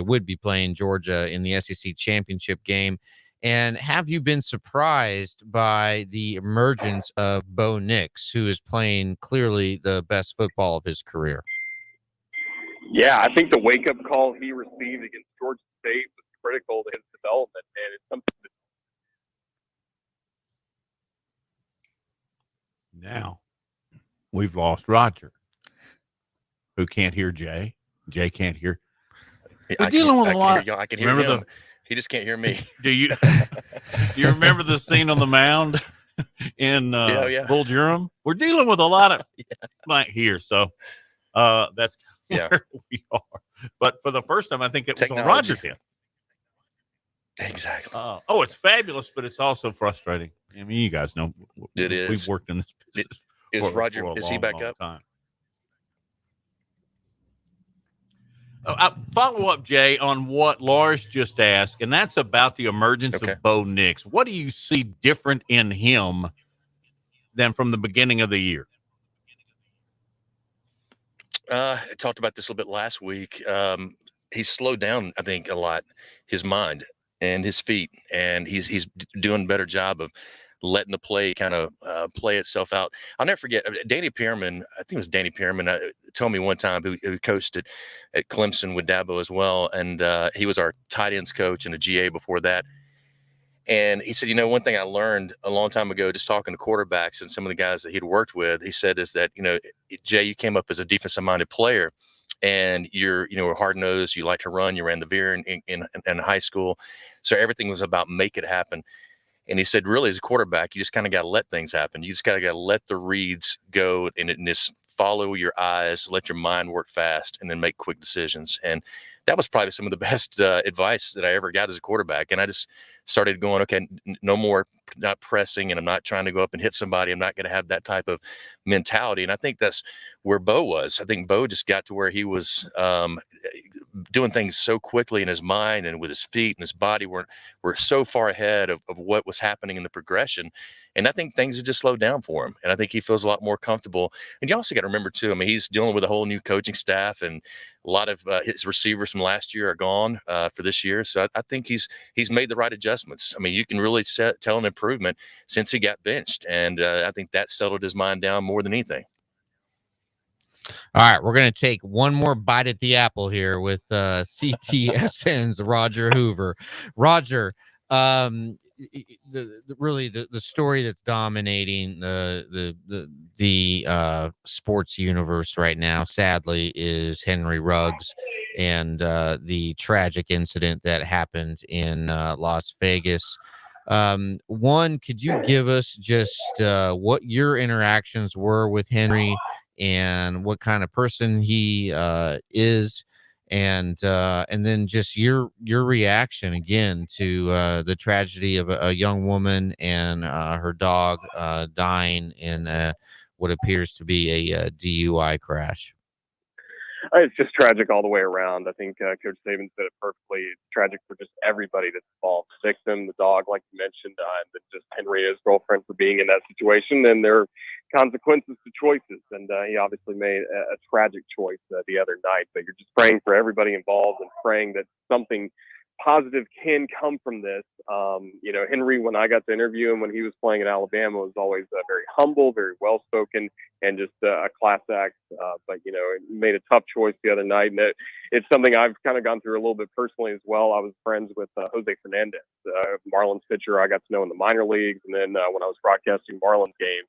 would be playing Georgia in the SEC championship game. And have you been surprised by the emergence of Bo Nix, who is playing clearly the best football of his career? Yeah, I think the wake-up call he received against Georgia State was critical to his development, and it's something that Now we've lost Roger, who can't hear Jay. Jay can't hear. We're dealing with a lot. I can hear him. He just can't hear me. Do you remember the scene on the mound in Bull Durham? We're dealing with a lot of right here, so that's where we are. But for the first time, I think it was on Roger's hand. Exactly. It's fabulous, but it's also frustrating. I mean, you guys know it is. We've worked in this business. Is Roger? Is he back up? Time. Follow up, Jay, on what Lars just asked, and that's about the emergence of Bo Nix. What do you see different in him than from the beginning of the year? I talked about this a little bit last week. He's slowed down, I think, a lot, his mind and his feet, and he's doing a better job of letting the play kind of play itself out. I'll never forget Danny Pearman. I think it was Danny Pearman told me one time who coached at Clemson with Dabo as well, and he was our tight ends coach and a GA before that. And he said, one thing I learned a long time ago, just talking to quarterbacks and some of the guys that he'd worked with, he said is that, Jay, you came up as a defensive minded player and you're, hard nosed. You like to run. You ran the veer in high school. So everything was about make it happen. And he said, really, as a quarterback, you just kind of got to let things happen. You just got to let the reads go and just follow your eyes, let your mind work fast, and then make quick decisions. And that was probably some of the best advice that I ever got as a quarterback. And I just started going, okay, no more not pressing, and I'm not trying to go up and hit somebody. I'm not going to have that type of mentality. And I think that's where Bo was. I think Bo just got to where he was doing things so quickly in his mind and with his feet and his body were so far ahead of what was happening in the progression. And I think things have just slowed down for him. And I think he feels a lot more comfortable. And you also got to remember, too, I mean, he's dealing with a whole new coaching staff, and a lot of his receivers from last year are gone for this year. So I think he's made the right adjustments. I mean, you can really tell an improvement since he got benched. And I think that settled his mind down more than anything. All right, we're going to take one more bite at the apple here with CTSN's Roger Hoover. Roger, the story that's dominating the sports universe right now, sadly, is Henry Ruggs and the tragic incident that happened in Las Vegas. One, could you give us just what your interactions were with Henry and what kind of person he is, and then just your reaction again to the tragedy of a young woman and her dog dying in what appears to be a DUI crash? It's just tragic all the way around. I think Coach Saban said it perfectly. It's tragic for just everybody that's involved. The victim, the dog, like you mentioned, and then just Henry, his girlfriend, for being in that situation. And there are consequences to choices. And he obviously made a tragic choice the other night. But you're just praying for everybody involved and praying that something positive can come from this. Henry, when I got to interview him when he was playing at Alabama, was always very humble, very well-spoken, and just a class act. But he made a tough choice the other night. And it's something I've kind of gone through a little bit personally as well. I was friends with Jose Fernandez, Marlins pitcher I got to know in the minor leagues. And then when I was broadcasting Marlins games,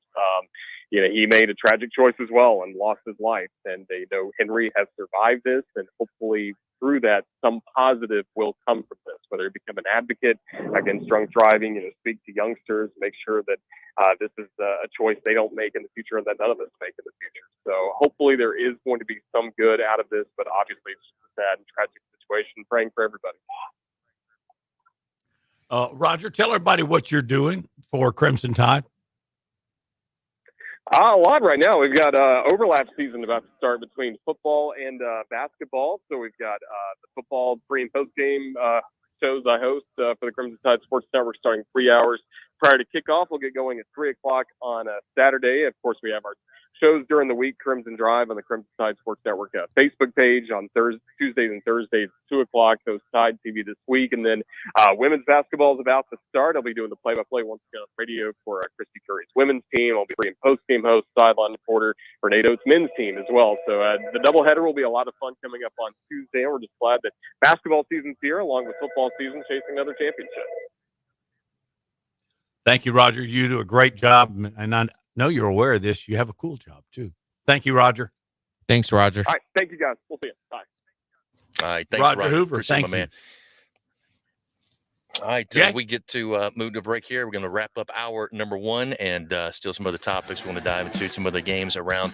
he made a tragic choice as well and lost his life. And Henry has survived this, and hopefully through that, some positive will come from this, whether he become an advocate against drunk driving, speak to youngsters, make sure that this is a choice they don't make in the future and that none of us make in the future. So hopefully there is going to be some good out of this, but obviously it's just a sad and tragic situation. Praying for everybody. Roger, tell everybody what you're doing for Crimson Tide. A lot right now. We've got overlap season about to start between football and basketball. So we've got the football pre and post game shows I host for the Crimson Tide Sports Network starting 3 hours prior to kickoff. We'll get going at 3 o'clock on Saturday. Of course, we have our shows during the week, Crimson Drive on the Crimson Tide Sports Network Facebook page on Tuesdays and Thursdays at 2 o'clock. Host Tide TV this week. And then women's basketball is about to start. I'll be doing the play-by-play once again on radio for Christy Curry's women's team. I'll be pre- and post-game host, sideline reporter for Nate Oates' men's team as well. So the doubleheader will be a lot of fun coming up on Tuesday. And we're just glad that basketball season's here along with football season chasing another championship. Thank you, Roger. You do a great job, and I know you're aware of this. You have a cool job, too. Thank you, Roger. Thanks, Roger. All right. Thank you, guys. We'll see you. Bye. All right. Thanks, Roger Hoover. Appreciate Thank my you. man. All right. Jack? We get to move to break here. We're going to wrap up hour number one and still some other topics. We want to dive into some other games around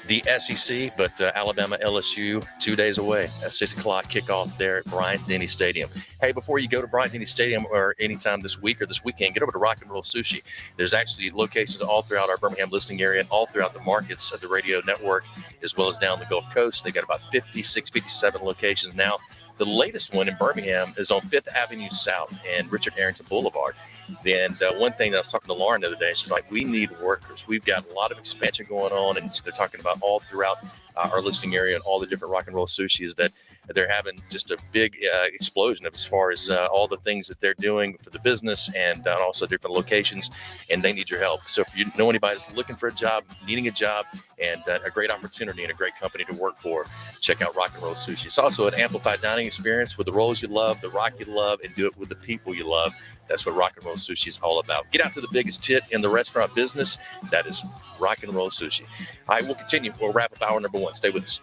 the SEC, but Alabama LSU 2 days away at 6 o'clock kickoff there at Bryant-Denny Stadium. Hey, before you go to Bryant-Denny Stadium or anytime this week or this weekend, get over to Rock and Roll Sushi. There's actually locations all throughout our Birmingham listing area and all throughout the markets of the radio network, as well as down the Gulf Coast. They got about 56, 57 locations now. The latest one in Birmingham is on 5th Avenue South and Richard Arrington Boulevard. And one thing that I was talking to Lauren the other day, she's like, we need workers. We've got a lot of expansion going on, and they're talking about all throughout our listening area and all the different rock and roll sushis that they're having just a big explosion as far as all the things that they're doing for the business and also different locations, and they need your help. So if you know anybody that's looking for a job, needing a job, and a great opportunity and a great company to work for, check out Rock and Roll Sushi. It's also an amplified dining experience with the rolls you love, the rock you love, and do it with the people you love. That's what Rock and Roll Sushi is all about. Get out to the biggest tit in the restaurant business. That is Rock and Roll Sushi. All right, we'll continue. We'll wrap up hour number 1. Stay with us.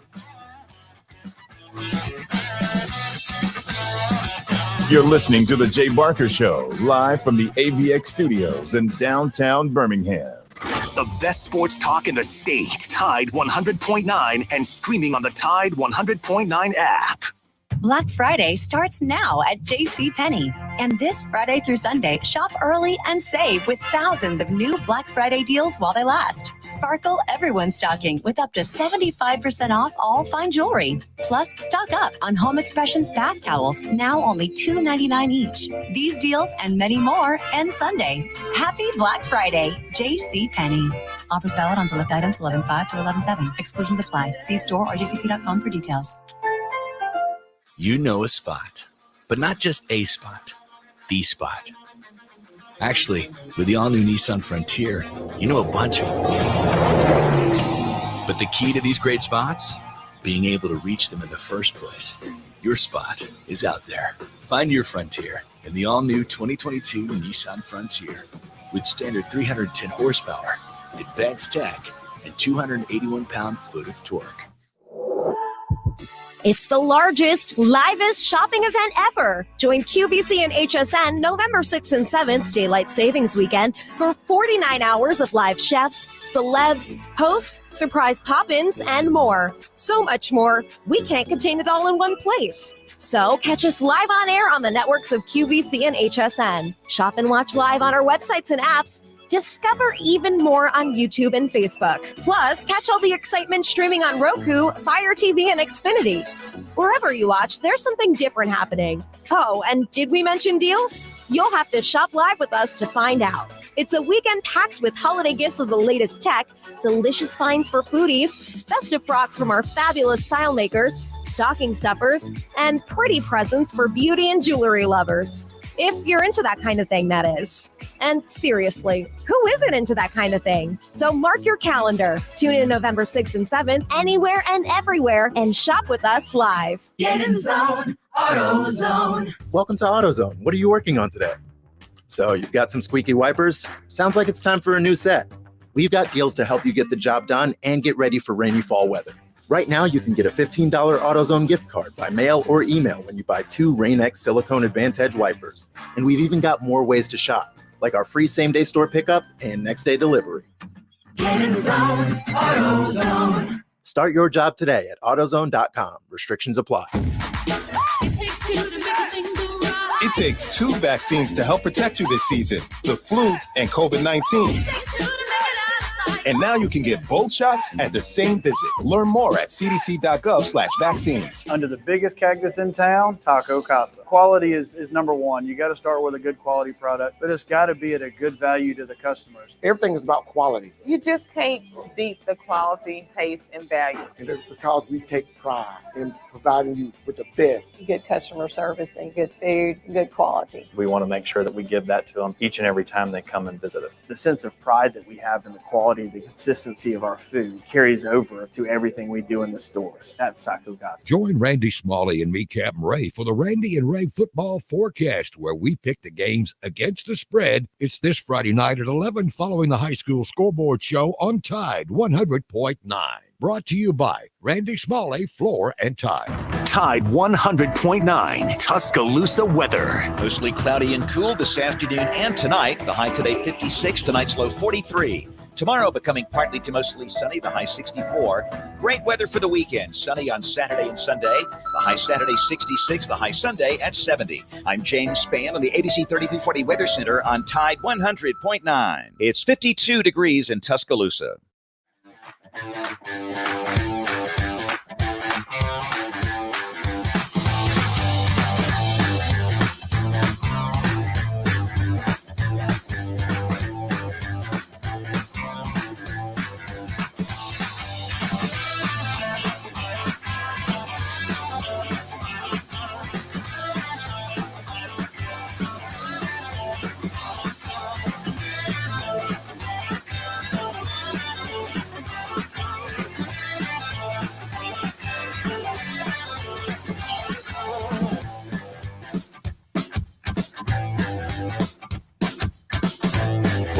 You're listening to The Jay Barker Show, live from the AVX studios in downtown Birmingham. The best sports talk in the state. Tide 100.9 and streaming on the Tide 100.9 app. Black Friday starts now at JCPenney. And this Friday through Sunday, shop early and save with thousands of new Black Friday deals while they last. Sparkle everyone's stocking with up to 75% off all fine jewelry. Plus, stock up on Home Expressions bath towels, now only $2.99 each. These deals and many more end Sunday. Happy Black Friday, JCPenney. Offers valid on select items 11/5 to 11/7. Exclusions apply. See store or jcp.com for details. You know a spot, but not just a spot, the spot. Actually, with the all-new Nissan Frontier, you know a bunch of them. But the key to these great spots? Being able to reach them in the first place. Your spot is out there. Find your Frontier in the all-new 2022 Nissan Frontier with standard 310 horsepower, advanced tech, and 281 pound-foot of torque. It's the largest, livest shopping event ever. Join QVC and HSN November 6th and 7th, Daylight Savings Weekend, for 49 hours of live chefs, celebs, hosts, surprise pop-ins, and more. So much more, we can't contain it all in one place. So catch us live on air on the networks of QVC and HSN. Shop and watch live on our websites and apps. Discover even more on YouTube and Facebook. Plus, catch all the excitement streaming on Roku, Fire TV, and Xfinity. Wherever you watch, there's something different happening. Oh, and did we mention deals? You'll have to shop live with us to find out. It's a weekend packed with holiday gifts of the latest tech, delicious finds for foodies, festive frocks from our fabulous style makers, stocking stuffers, and pretty presents for beauty and jewelry lovers. If you're into that kind of thing, that is. And seriously, who isn't into that kind of thing? So mark your calendar. Tune in November 6th and 7th, anywhere and everywhere, and shop with us live. Get in the zone, AutoZone. Welcome to AutoZone. What are you working on today? So you've got some squeaky wipers? Sounds like it's time for a new set. We've got deals to help you get the job done and get ready for rainy fall weather. Right now, you can get a $15 AutoZone gift card by mail or email when you buy 2 Rain-X Silicone Advantage wipers. And we've even got more ways to shop, like our free same-day store pickup and next-day delivery. Get in the zone, AutoZone. Start your job today at AutoZone.com. Restrictions apply. It takes 2 vaccines to help protect you this season, the flu and COVID-19. And now you can get both shots at the same visit. Learn more at cdc.gov/vaccines. Under the biggest cactus in town, Taco Casa. Quality is number one. You got to start with a good quality product, but it's got to be at a good value to the customers. Everything is about quality. You just can't beat the quality, taste, and value. And it's because we take pride in providing you with the best. Good customer service and good food, good quality. We want to make sure that we give that to them each and every time they come and visit us. The sense of pride that we have in the quality, the consistency of our food carries over to everything we do in the stores. That's Taco Casa. Join Randy Smalley and me, Captain Ray, for the Randy and Ray football forecast, where we pick the games against the spread. It's this Friday night at 11 following the high school scoreboard show on Tide 100.9. Brought to you by Randy Smalley, Floor and Tide. Tide 100.9 Tuscaloosa weather. Mostly cloudy and cool this afternoon and tonight. The high today 56, tonight's low 43. Tomorrow becoming partly to mostly sunny, the high 64. Great weather for the weekend. Sunny on Saturday and Sunday. The high Saturday 66, the high Sunday at 70. I'm James Spann on the ABC 3340 Weather Center on Tide 100.9. It's 52 degrees in Tuscaloosa.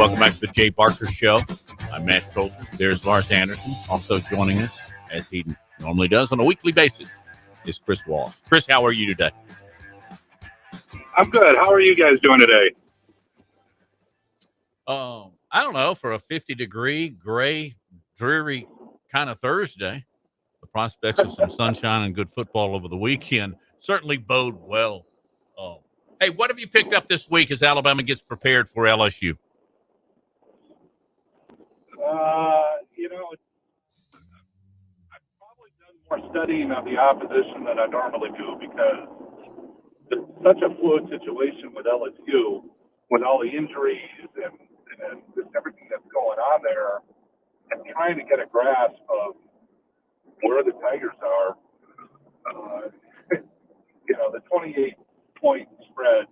Welcome back to the Jay Barker Show. I'm Matt Coulter. There's Lars Anderson, also joining us, as he normally does on a weekly basis, is Chris Walsh. Chris, how are you today? I'm good. How are you guys doing today? I don't know, for a 50-degree, gray, dreary kind of Thursday, the prospects of some sunshine and good football over the weekend certainly bode well. Hey, what have you picked up this week as Alabama gets prepared for LSU? I've probably done more studying of the opposition than I normally do because it's such a fluid situation with LSU, with all the injuries and just everything that's going on there, and trying to get a grasp of where the Tigers are. The 28-point spread,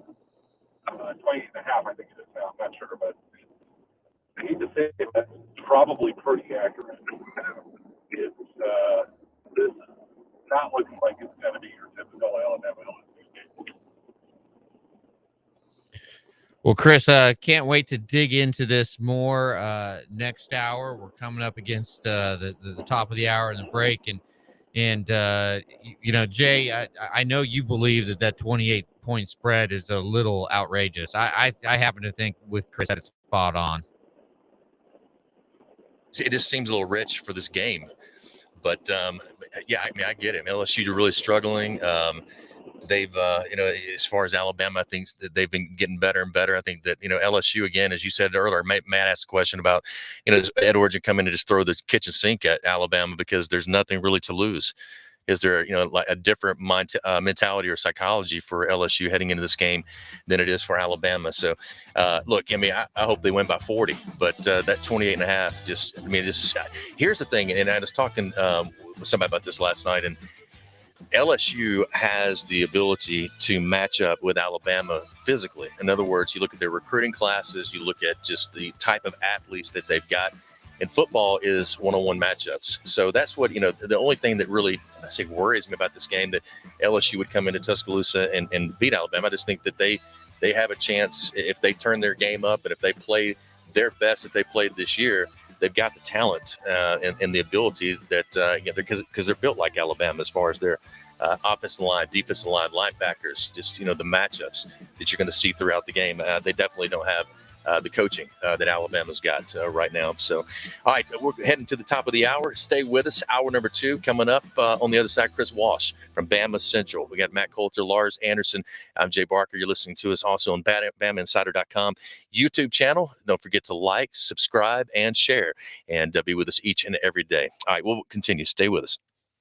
28 and a half, I think it is now. I'm not sure, but I need to say that's probably pretty accurate. It's this is not looking like it's going to be your typical Alabama LSU game. Well, Chris, can't wait to dig into this more next hour. We're coming up against the top of the hour and the break, and Jay, I know you believe that 28-point spread is a little outrageous. I happen to think with Chris that it's spot on. It just seems a little rich for this game, but yeah, I mean, I get it. LSU are really struggling. They've, as far as Alabama, I think that they've been getting better and better. I think that, LSU, again, as you said earlier, Matt asked a question about, does Edwards come in and just throw the kitchen sink at Alabama because there's nothing really to lose? Is there, like a different mentality or psychology for LSU heading into this game than it is for Alabama? So, look, I mean, I hope they win by 40, but that 28 and a half, here's the thing. And I was talking with somebody about this last night, and LSU has the ability to match up with Alabama physically. In other words, you look at their recruiting classes, you look at just the type of athletes that they've got. And football is one-on-one matchups. So that's what, the only thing that really, worries me about this game, that LSU would come into Tuscaloosa and beat Alabama. I just think that they have a chance if they turn their game up and if they play their best that they played this year. They've got the talent and the ability that because they're built like Alabama as far as their offensive line, defensive line, linebackers, just, the matchups that you're going to see throughout the game. They definitely don't have the coaching that Alabama's got right now. So, all right, we're heading to the top of the hour. Stay with us. Hour number 2 coming up on the other side. Chris Walsh from Bama Central. We got Matt Coulter, Lars Anderson. I'm Jay Barker. You're listening to us also on BamaInsider.com YouTube channel. Don't forget to like, subscribe, and share, and be with us each and every day. All right, we'll continue. Stay with us.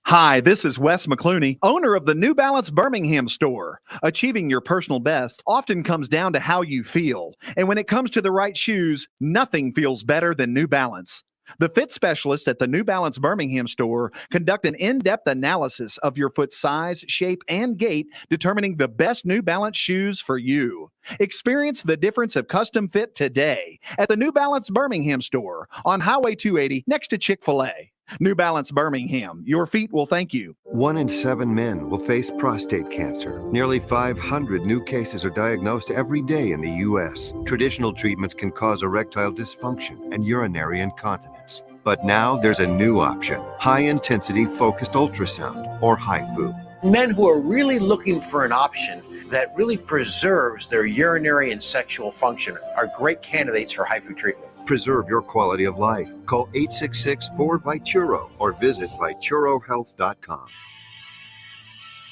Hi, this is Wes McClooney, owner of the New Balance Birmingham store. Achieving your personal best often comes down to how you feel. And when it comes to the right shoes, nothing feels better than New Balance. The fit specialists at the New Balance Birmingham store conduct an in-depth analysis of your foot size, shape, and gait, determining the best New Balance shoes for you. Experience the difference of custom fit today at the New Balance Birmingham store on Highway 280 next to Chick-fil-A. New Balance Birmingham, your feet will thank you. 1 in 7 men will face prostate cancer. Nearly 500 new cases are diagnosed every day in the U.S. Traditional treatments can cause erectile dysfunction and urinary incontinence. But now there's a new option, high-intensity focused ultrasound, or HIFU. Men who are really looking for an option that really preserves their urinary and sexual function are great candidates for HIFU treatment. Preserve your quality of life. Call 866-4-VITURO or visit VituroHealth.com.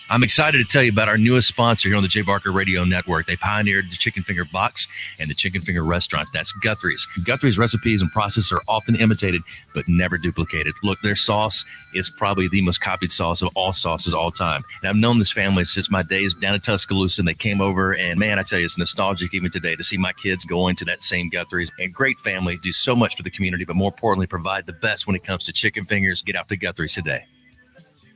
I'm excited to tell you about our newest sponsor here on the Jay Barker Radio Network. They pioneered the chicken finger box and the chicken finger restaurant. That's Guthrie's. Guthrie's recipes and processes are often imitated, but never duplicated. Look, their sauce is probably the most copied sauce of all sauces all time. And I've known this family since my days down in Tuscaloosa, and they came over, and man, I tell you, it's nostalgic even today to see my kids going to that same Guthrie's. And great family, do so much for the community, but more importantly, provide the best when it comes to chicken fingers. Get out to Guthrie's today.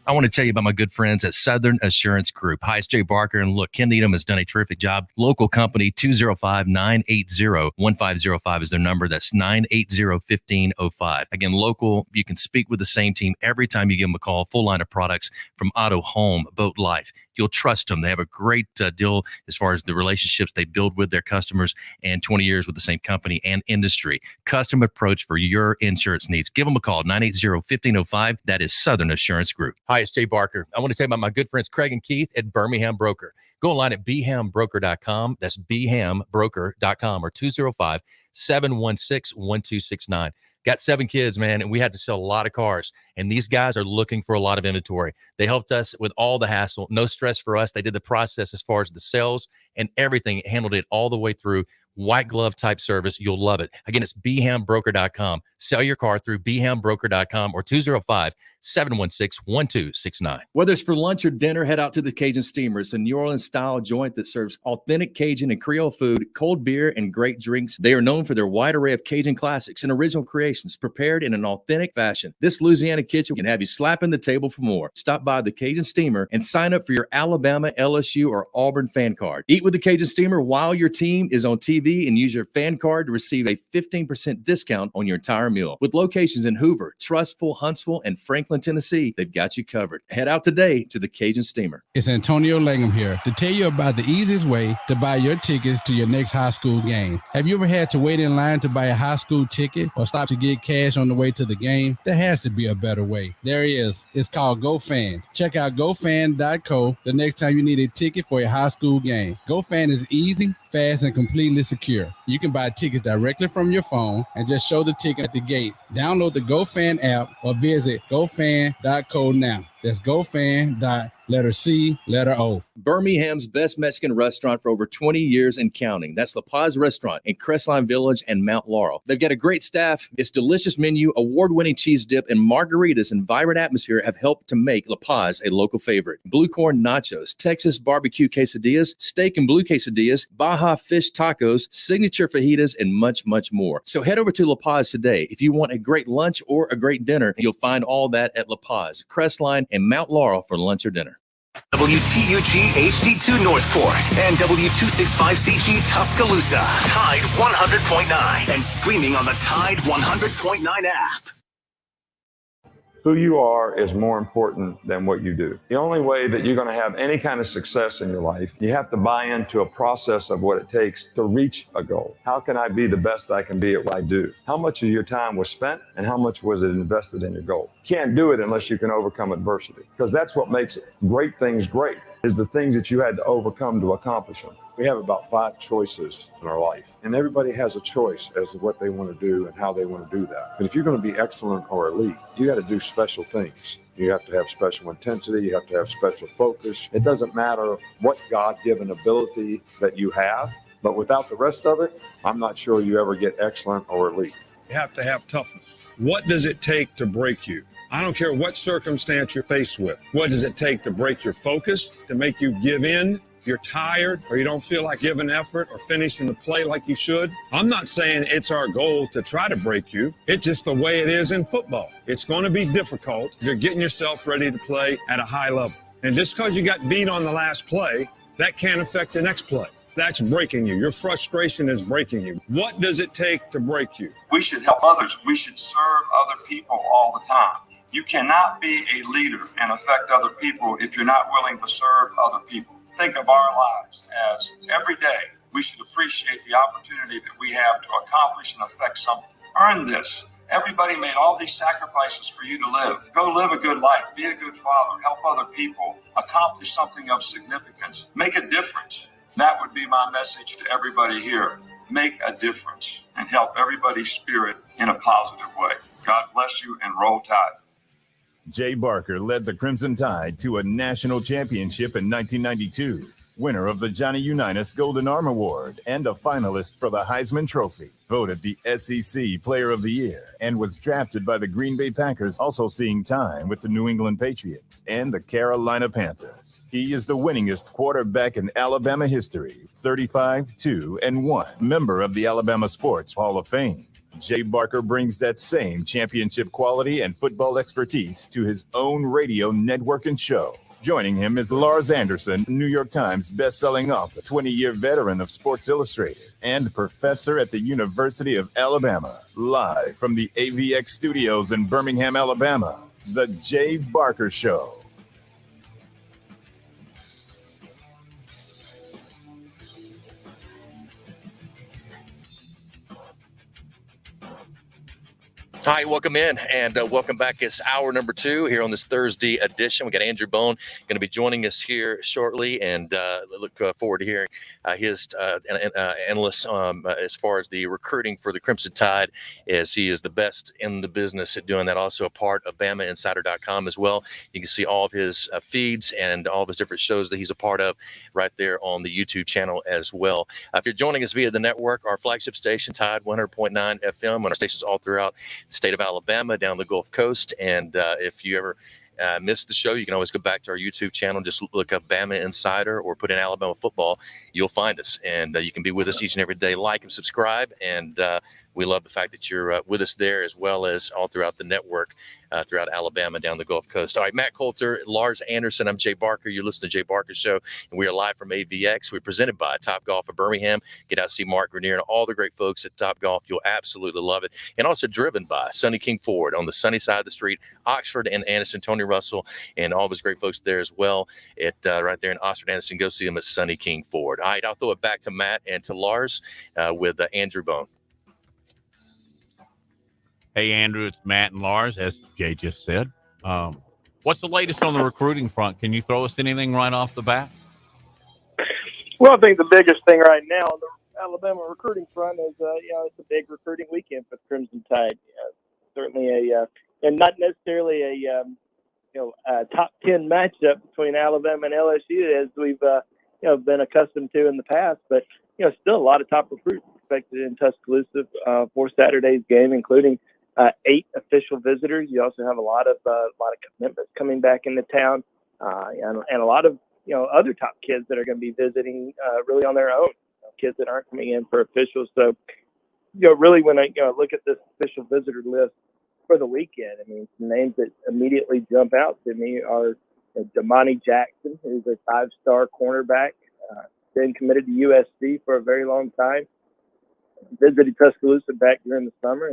I want to tell you about my good friends at Southern Assurance Group. Hi, it's Jay Barker, and look, Ken Needham has done a terrific job. Local company, 205-980-1505 is their number. That's 980-1505. Again, local, you can speak with the same team every time you give them a call. Full line of products from auto, home, boat, life. you'll trust them. They have a great deal as far as the relationships they build with their customers and 20 years with the same company and industry. Custom approach for your insurance needs. Give them a call, 980-1505. That is Southern Assurance Group. Hi, it's Jay Barker. I want to tell you about my good friends Craig and Keith at Birmingham Broker. Go online at bhambroker.com. That's bhambroker.com or 205-716-1269. Got 7 kids, man, and we had to sell a lot of cars. And these guys are looking for a lot of inventory. They helped us with all the hassle. No stress for us. They did the process as far as the sales and everything. Handled it all the way through. White glove type service. You'll love it. Again, it's bhambroker.com. Sell your car through bhambroker.com or 205-716-1269. Whether it's for lunch or dinner, head out to the Cajun Steamer. It's a New Orleans style joint that serves authentic Cajun and Creole food, cold beer, and great drinks. They are known for their wide array of Cajun classics and original creations prepared in an authentic fashion. This Louisiana kitchen can have you slapping the table for more. Stop by the Cajun Steamer and sign up for your Alabama, LSU, or Auburn fan card. Eat with the Cajun Steamer while your team is on TV and use your fan card to receive a 15% discount on your entire meal. With locations in Hoover, Trustful, Huntsville, and Franklin, Tennessee, they've got you covered. Head out today to the Cajun Steamer. It's Antonio Langham here to tell you about the easiest way to buy your tickets to your next high school game. Have you ever had to wait in line to buy a high school ticket or stop to get cash on the way to the game? There has to be a better way. There is. It's called GoFan. Check out gofan.co the next time you need a ticket for a high school game. GoFan is easy, fast, and completely secure. You can buy tickets directly from your phone and just show the ticket at the gate. Download the GoFan app or visit gofan.co now. That's gofan.co. Letter C, letter O. Birmingham's best Mexican restaurant for over 20 years and counting. That's La Paz Restaurant in Crestline Village and Mount Laurel. They've got a great staff. Its delicious menu, award-winning cheese dip, and margaritas and vibrant atmosphere have helped to make La Paz a local favorite. Blue corn nachos, Texas barbecue quesadillas, steak and blue quesadillas, Baja fish tacos, signature fajitas, and much, much more. So head over to La Paz today. If you want a great lunch or a great dinner, you'll find all that at La Paz, Crestline, and Mount Laurel for lunch or dinner. WTUG HD2 Northport and W265CG Tuscaloosa. Tide 100.9 and streaming on the Tide 100.9 app. Who you are is more important than what you do. The only way that you're going to have any kind of success in your life, you have to buy into a process of what it takes to reach a goal. How can I be the best I can be at what I do? How much of your time was spent and how much was it invested in your goal? You can't do it unless you can overcome adversity, because that's what makes great things great, is the things that you had to overcome to accomplish them. We have about 5 choices in our life, and everybody has a choice as to what they want to do and how they want to do that. But if you're going to be excellent or elite, you got to do special things. You have to have special intensity. You have to have special focus. It doesn't matter what God-given ability that you have, but without the rest of it, I'm not sure you ever get excellent or elite. You have to have toughness. What does it take to break you? I don't care what circumstance you're faced with. What does it take to break your focus, to make you give in? You're tired or you don't feel like giving effort or finishing the play like you should. I'm not saying it's our goal to try to break you. It's just the way it is in football. It's going to be difficult if you're getting yourself ready to play at a high level. And just because you got beat on the last play, that can't affect the next play. That's breaking you. Your frustration is breaking you. What does it take to break you? We should help others. We should serve other people all the time. You cannot be a leader and affect other people if you're not willing to serve other people. Think of our lives as every day we should appreciate the opportunity that we have to accomplish and affect something. Earn this. Everybody made all these sacrifices for you to live. Go live a good life. Be a good father. Help other people. Accomplish something of significance. Make a difference. That would be my message to everybody here. Make a difference and help everybody's spirit in a positive way. God bless you and roll Tide. Jay Barker led the Crimson Tide to a national championship in 1992, winner of the Johnny Unitas Golden Arm Award and a finalist for the Heisman Trophy, voted the SEC Player of the Year, and was drafted by the Green Bay Packers, also seeing time with the New England Patriots and the Carolina Panthers. He is the winningest quarterback in Alabama history, 35-2-1, member of the Alabama Sports Hall of Fame. Jay Barker brings that same championship quality and football expertise to his own radio network and show. Joining him is Lars Anderson, New York Times best-selling author, 20-year veteran of Sports Illustrated, and professor at the University of Alabama. Live from the AVX studios in Birmingham, Alabama, The Jay Barker Show. Hi, welcome in and welcome back. It's hour number 2 here on this Thursday edition. We got Andrew Bone going to be joining us here shortly, and look forward to hearing his analysts as far as the recruiting for the Crimson Tide, as he is the best in the business at doing that. Also a part of BamaInsider.com as well. You can see all of his feeds and all of his different shows that he's a part of right there on the YouTube channel as well. If you're joining us via the network, our flagship station, Tide 100.9 FM, on our stations all throughout the state of Alabama, down the Gulf Coast. And if you ever missed the show, you can always go back to our YouTube channel. Just look up Bama Insider or put in Alabama football. You'll find us. And you can be with us each and every day. Like and subscribe. And we love the fact that you're with us there, as well as all throughout the network, throughout Alabama, down the Gulf Coast. All right, Matt Coulter, Lars Anderson, I'm Jay Barker. You're listening to Jay Barker Show, and we are live from AVX. We're presented by Top Golf of Birmingham. Get out to see Mark Grenier and all the great folks at Top Golf. You'll absolutely love it. And also driven by Sonny King Ford on the sunny side of the street, Oxford and Anderson, Tony Russell, and all those great folks there as well at right there in Oxford, Anderson. Go see them at Sonny King Ford. All right, I'll throw it back to Matt and to Lars with Andrew Bone. Hey, Andrew, it's Matt and Lars, as Jay just said. What's the latest on the recruiting front? Can you throw us anything right off the bat? Well, I think the biggest thing right now on the Alabama recruiting front is, it's a big recruiting weekend for the Crimson Tide. Certainly and not necessarily a top 10 matchup between Alabama and LSU as we've, been accustomed to in the past, but, still a lot of top recruits expected in Tuscaloosa for Saturday's game, including 8 official visitors. You also have a lot of commitments coming back into town, and a lot of other top kids that are going to be visiting really on their own. Kids that aren't coming in for officials. So, really when I look at this official visitor list for the weekend, I mean, some names that immediately jump out to me are Damani Jackson, who's a 5-star cornerback, been committed to USC for a very long time. Visited Tuscaloosa back during the summer,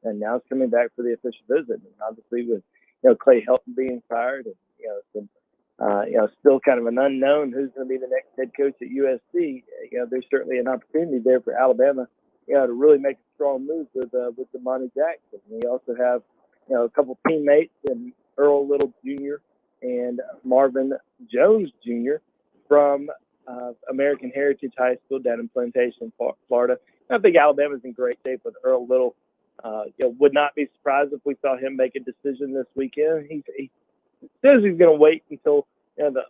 and now is coming back for the official visit. And obviously, with Clay Helton being fired, and still kind of an unknown who's going to be the next head coach at USC. There's certainly an opportunity there for Alabama, to really make a strong move with Damani Jackson. We also have a couple teammates in Earl Little Jr. and Marvin Jones Jr. from American Heritage High School down in Plantation, Florida. I think Alabama's in great shape with Earl Little. Would not be surprised if we saw him make a decision this weekend. He says he's going to wait until the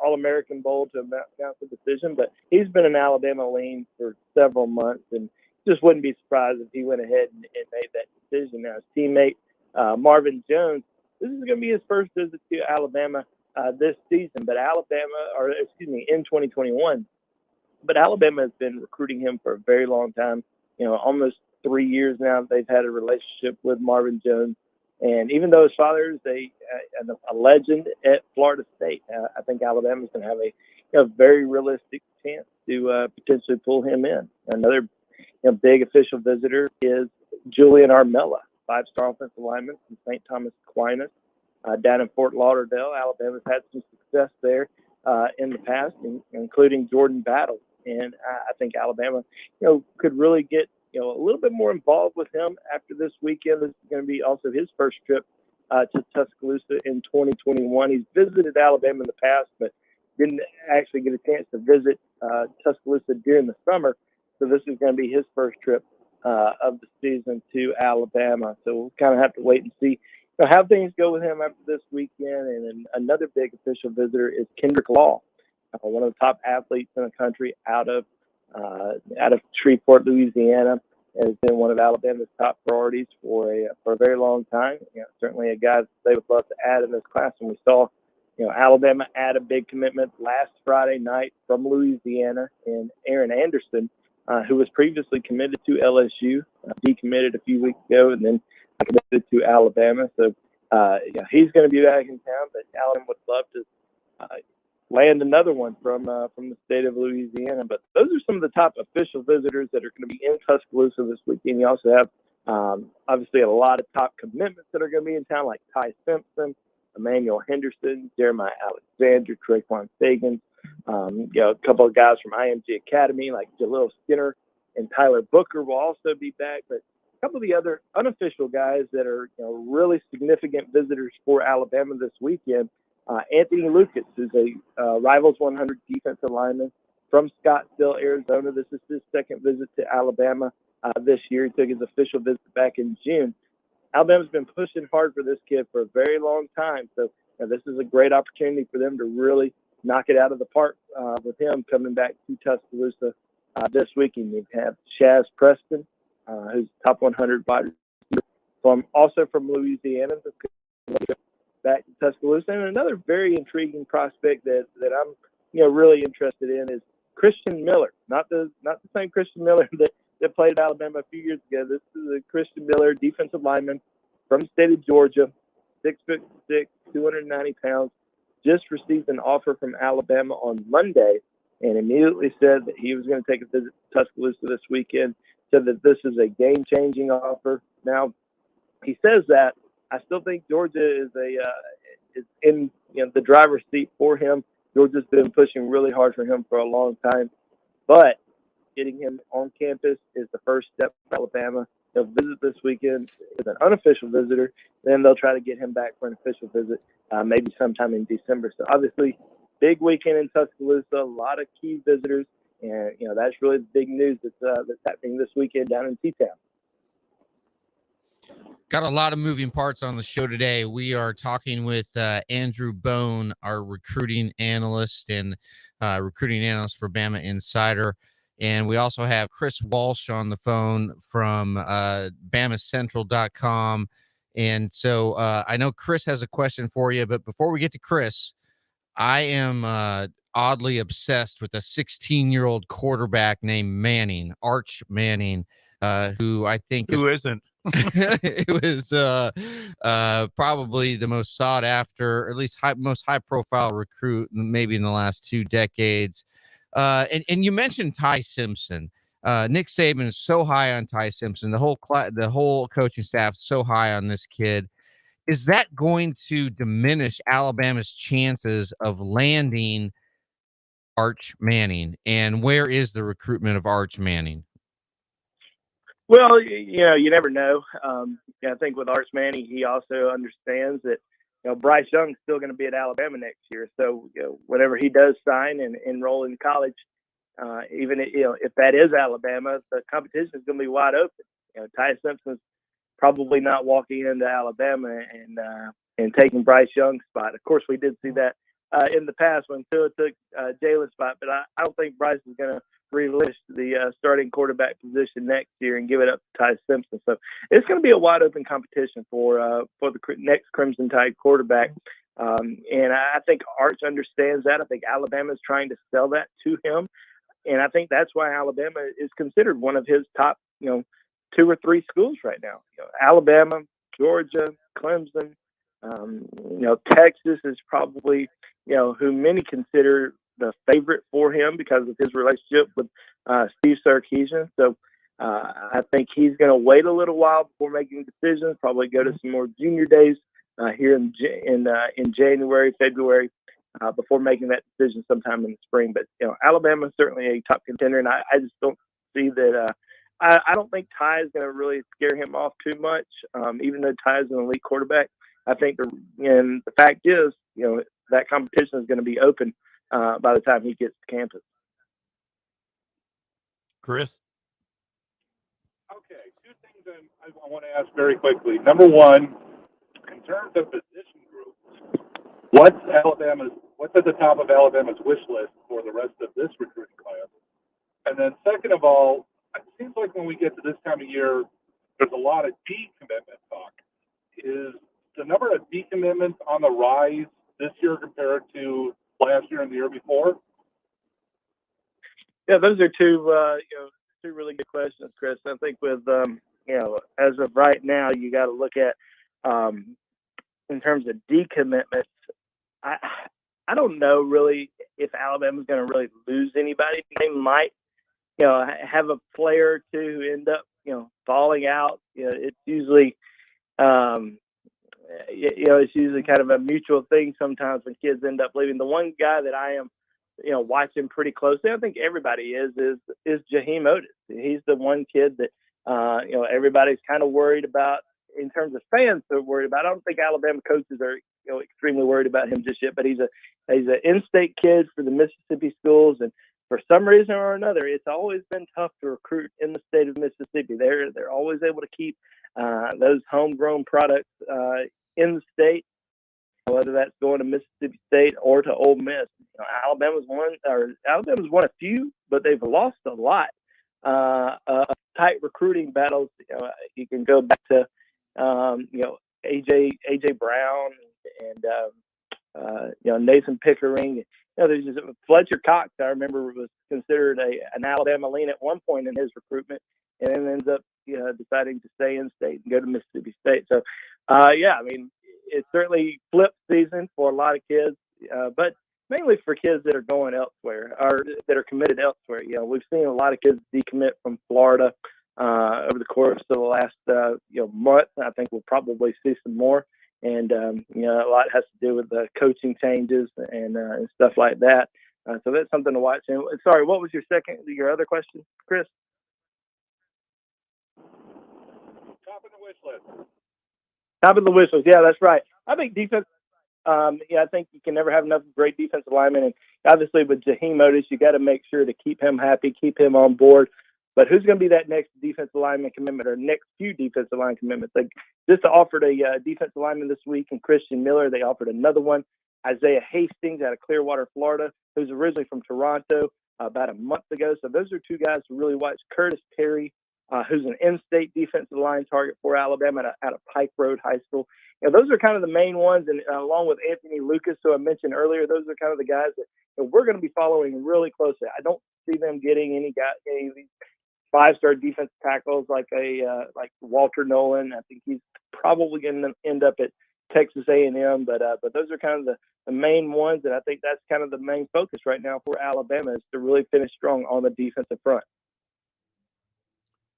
All-American Bowl to announce the decision, but he's been an Alabama lean for several months, and just wouldn't be surprised if he went ahead and made that decision. Now, his teammate Marvin Jones, this is going to be his first visit to Alabama this season, but in 2021. But Alabama has been recruiting him for a very long time. Almost 3 years now they've had a relationship with Marvin Jones. And even though his father is a legend at Florida State, I think Alabama's going to have a very realistic chance to potentially pull him in. Another big official visitor is Julian Armella, 5-star offensive lineman from St. Thomas Aquinas down in Fort Lauderdale. Alabama's had some success there in the past, including Jordan Battle. And I think Alabama, could really get, a little bit more involved with him after this weekend. This is going to be also his first trip to Tuscaloosa in 2021. He's visited Alabama in the past, but didn't actually get a chance to visit Tuscaloosa during the summer. So this is going to be his first trip of the season to Alabama. So we'll kind of have to wait and see how things go with him after this weekend. And then another big official visitor is Kendrick Law, one of the top athletes in the country out of Shreveport, Louisiana, has been one of Alabama's top priorities for a very long time. Certainly a guy that they would love to add in this class. And we saw, Alabama add a big commitment last Friday night from Louisiana in Aaron Anderson, who was previously committed to LSU, decommitted a few weeks ago, and then committed to Alabama. So, he's going to be back in town, but Alabama would love to land another one from the state of Louisiana. But those are some of the top official visitors that are going to be in Tuscaloosa this weekend. You also have, obviously, a lot of top commitments that are going to be in town, like Ty Simpson, Emmanuel Henderson, Jeremiah Alexander, Traquan Sagan, a couple of guys from IMG Academy, like Jalil Skinner and Tyler Booker will also be back. But couple of the other unofficial guys that are really significant visitors for Alabama this weekend. Anthony Lucas, who's a Rivals 100 defensive lineman from Scottsdale, Arizona. This is his second visit to Alabama this year. He took his official visit back in June. Alabama's been pushing hard for this kid for a very long time, so this is a great opportunity for them to really knock it out of the park with him coming back to Tuscaloosa this weekend. You have Shaz Preston, who's top 100 wide receiver, also from Louisiana, back to Tuscaloosa. And another very intriguing prospect that I'm really interested in is Christian Miller, not the same Christian Miller that played at Alabama a few years ago. This is a Christian Miller, defensive lineman from the state of Georgia, 6'6", 290 pounds. Just received an offer from Alabama on Monday and immediately said that he was going to take a visit to Tuscaloosa this weekend, said that this is a game-changing offer. Now, he says that. I still think Georgia is in the driver's seat for him. Georgia's been pushing really hard for him for a long time, but getting him on campus is the first step for Alabama. They'll visit this weekend as an unofficial visitor. Then they'll try to get him back for an official visit, maybe sometime in December. So obviously, big weekend in Tuscaloosa, a lot of key visitors, and that's really the big news that's happening this weekend down in T-Town. Got a lot of moving parts on the show today. We are talking with Andrew Bone, our recruiting analyst and recruiting analyst for BamaInsider. And we also have Chris Walsh on the phone from BamaCentral.com. And so I know Chris has a question for you, but before we get to Chris, I am oddly obsessed with a 16-year-old quarterback named Manning, Arch Manning, who I think who isn't. It was probably the most sought after, or at least most high profile recruit maybe in the last 2 decades. And you mentioned Ty Simpson. Nick Saban is so high on Ty Simpson. The whole coaching staff is so high on this kid. Is that going to diminish Alabama's chances of landing Arch Manning? And where is the recruitment of Arch Manning? Well, you never know. I think with Arch Manning, he also understands that Bryce Young's still going to be at Alabama next year. So whenever he does sign and enroll in college, even if that is Alabama, the competition is going to be wide open. Ty Simpson's probably not walking into Alabama and taking Bryce Young's spot. Of course, we did see that in the past when Tua took Jalen's spot, but I don't think Bryce is going to relish the starting quarterback position next year and give it up to Ty Simpson. So it's going to be a wide open competition for the next Crimson Tide quarterback. And I think Arch understands that. I think Alabama is trying to sell that to him. And I think that's why Alabama is considered one of his top, 2 or 3 schools right now. Alabama, Georgia, Clemson, Texas is probably, who many consider the favorite for him because of his relationship with Steve Sarkisian. So I think he's going to wait a little while before making decisions, probably go to some more junior days here in January, February, before making that decision sometime in the spring. But, Alabama is certainly a top contender, and I just don't see that I don't think Ty is going to really scare him off too much, even though Ty is an elite quarterback. I think the fact is, that competition is going to be open by the time he gets to campus. Chris? Okay, 2 things I want to ask very quickly. Number one, in terms of position groups, what's at the top of Alabama's wish list for the rest of this recruiting class? And then second of all, it seems like when we get to this time of year, there's a lot of decommitment talk. Is the number of decommitments on the rise this year compared to last year and the year before? Yeah, those are two really good questions, Chris. I think with as of right now, you got to look at in terms of decommitments. I don't know really if Alabama's going to really lose anybody. They might, have a player or two who end up, falling out. It's usually, it's usually kind of a mutual thing sometimes when kids end up leaving. The one guy that I am, watching pretty closely, I think everybody is Jaheim Otis. He's the one kid that Everybody's kind of worried about, in terms of fans, they're worried about. I don't think Alabama coaches are extremely worried about him just yet. But he's an in-state kid for the Mississippi schools, and for some reason or another, it's always been tough to recruit in the state of Mississippi. They're always able to keep those homegrown products in the state, whether that's going to Mississippi State or to Ole Miss. Alabama's won a few, but they've lost a lot of tight recruiting battles. You can go back to AJ Brown and Nathan Pickering. There's just Fletcher Cox. I remember was considered an Alabama lean at one point in his recruitment, and then ends up deciding to stay in state and go to Mississippi State. So, it's certainly flip season for a lot of kids, but mainly for kids that are going elsewhere or that are committed elsewhere. We've seen a lot of kids decommit from Florida over the course of the last month. I think we'll probably see some more. And, a lot has to do with the coaching changes and stuff like that. So that's something to watch. And sorry, what was your other question, Chris? Top of the wish list. Top of the wish list. Yeah, that's right. I think defense. I think you can never have enough great defensive linemen. And obviously with Jaheim Otis, you got to make sure to keep him happy, keep him on board. But who's going to be that next defensive lineman commitment or next few defensive line commitments? They just offered a defensive lineman this week in Christian Miller. They offered another one, Isaiah Hastings out of Clearwater, Florida, who's originally from Toronto about a month ago. So those are two guys to really watch. Curtis Terry, who's an in-state defensive line target for Alabama out of Pike Road High School. Those are kind of the main ones. And along with Anthony Lucas, who I mentioned earlier, those are kind of the guys that we're going to be following really closely. I don't see them getting any of these five-star defensive tackles like Walter Nolan. I think he's probably going to end up at Texas A&M, but those are kind of the main ones, and I think that's kind of the main focus right now for Alabama is to really finish strong on the defensive front.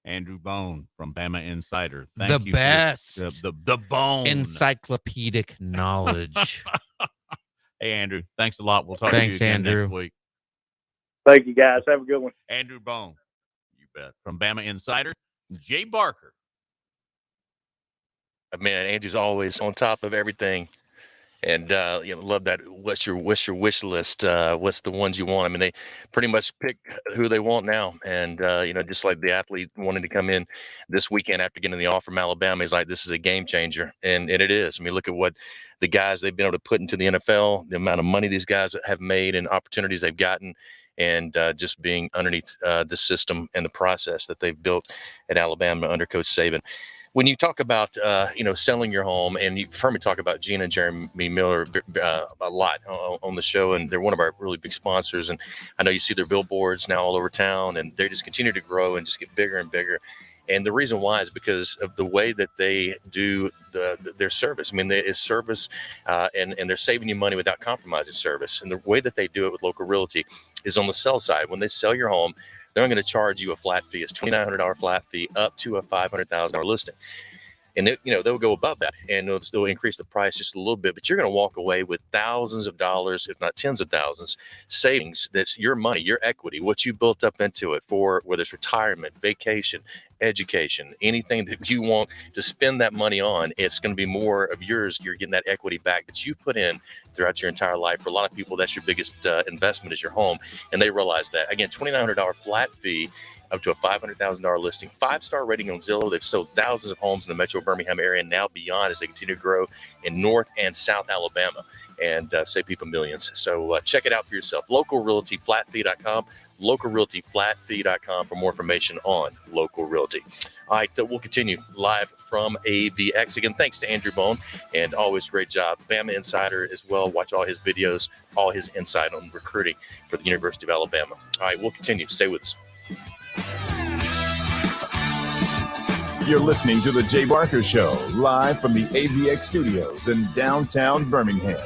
Andrew Bone from BamaInsider. Thank you. Best. The Bone. Encyclopedic knowledge. Hey, Andrew, thanks a lot. We'll talk to you again next week. Thank you, guys. Have a good one. Andrew Bone. You bet. From BamaInsider, Jay Barker. Man, Andrew's always on top of everything. And love that. What's your wish list? What's the ones you want? I mean, they pretty much pick who they want now. And just like the athlete wanting to come in this weekend after getting the offer from Alabama, he's like, this is a game changer, and it is. I mean, look at what the guys they've been able to put into the NFL, the amount of money these guys have made, and opportunities they've gotten, and just being underneath the system and the process that they've built at Alabama under Coach Saban. When you talk about, selling your home, and you've heard me talk about Gina and Jeremy Miller a lot on the show, and they're one of our really big sponsors. And I know you see their billboards now all over town, and they just continue to grow and just get bigger and bigger. And the reason why is because of the way that they do their service. I mean, it's service, and they're saving you money without compromising service. And the way that they do it with local realty is on the sell side. When they sell your home, they're going to charge you a flat fee. It's $2,900 flat fee up to a $500,000 listing. And they'll go above that, and they'll still increase the price just a little bit. But you're going to walk away with thousands of dollars, if not tens of thousands, savings. That's your money, your equity, what you built up into it for, whether it's retirement, vacation, education, anything that you want to spend that money on. It's going to be more of yours. You're getting that equity back that you've put in throughout your entire life. For a lot of people, that's your biggest investment is your home, and they realize that. Again, $2,900 flat fee up to a $500,000 listing, 5-star rating on Zillow. They've sold thousands of homes in the Metro Birmingham area and now beyond as they continue to grow in North and South Alabama and save people millions. So check it out for yourself. LocalRealtyFlatFee.com, LocalRealtyFlatFee.com for more information on local realty. All right, we'll continue live from AVX. Again, thanks to Andrew Bone, and always great job. BamaInsider as well. Watch all his videos, all his insight on recruiting for the University of Alabama. All right, we'll continue. Stay with us. You're listening to The Jay Barker Show, live from the AVX studios in downtown Birmingham.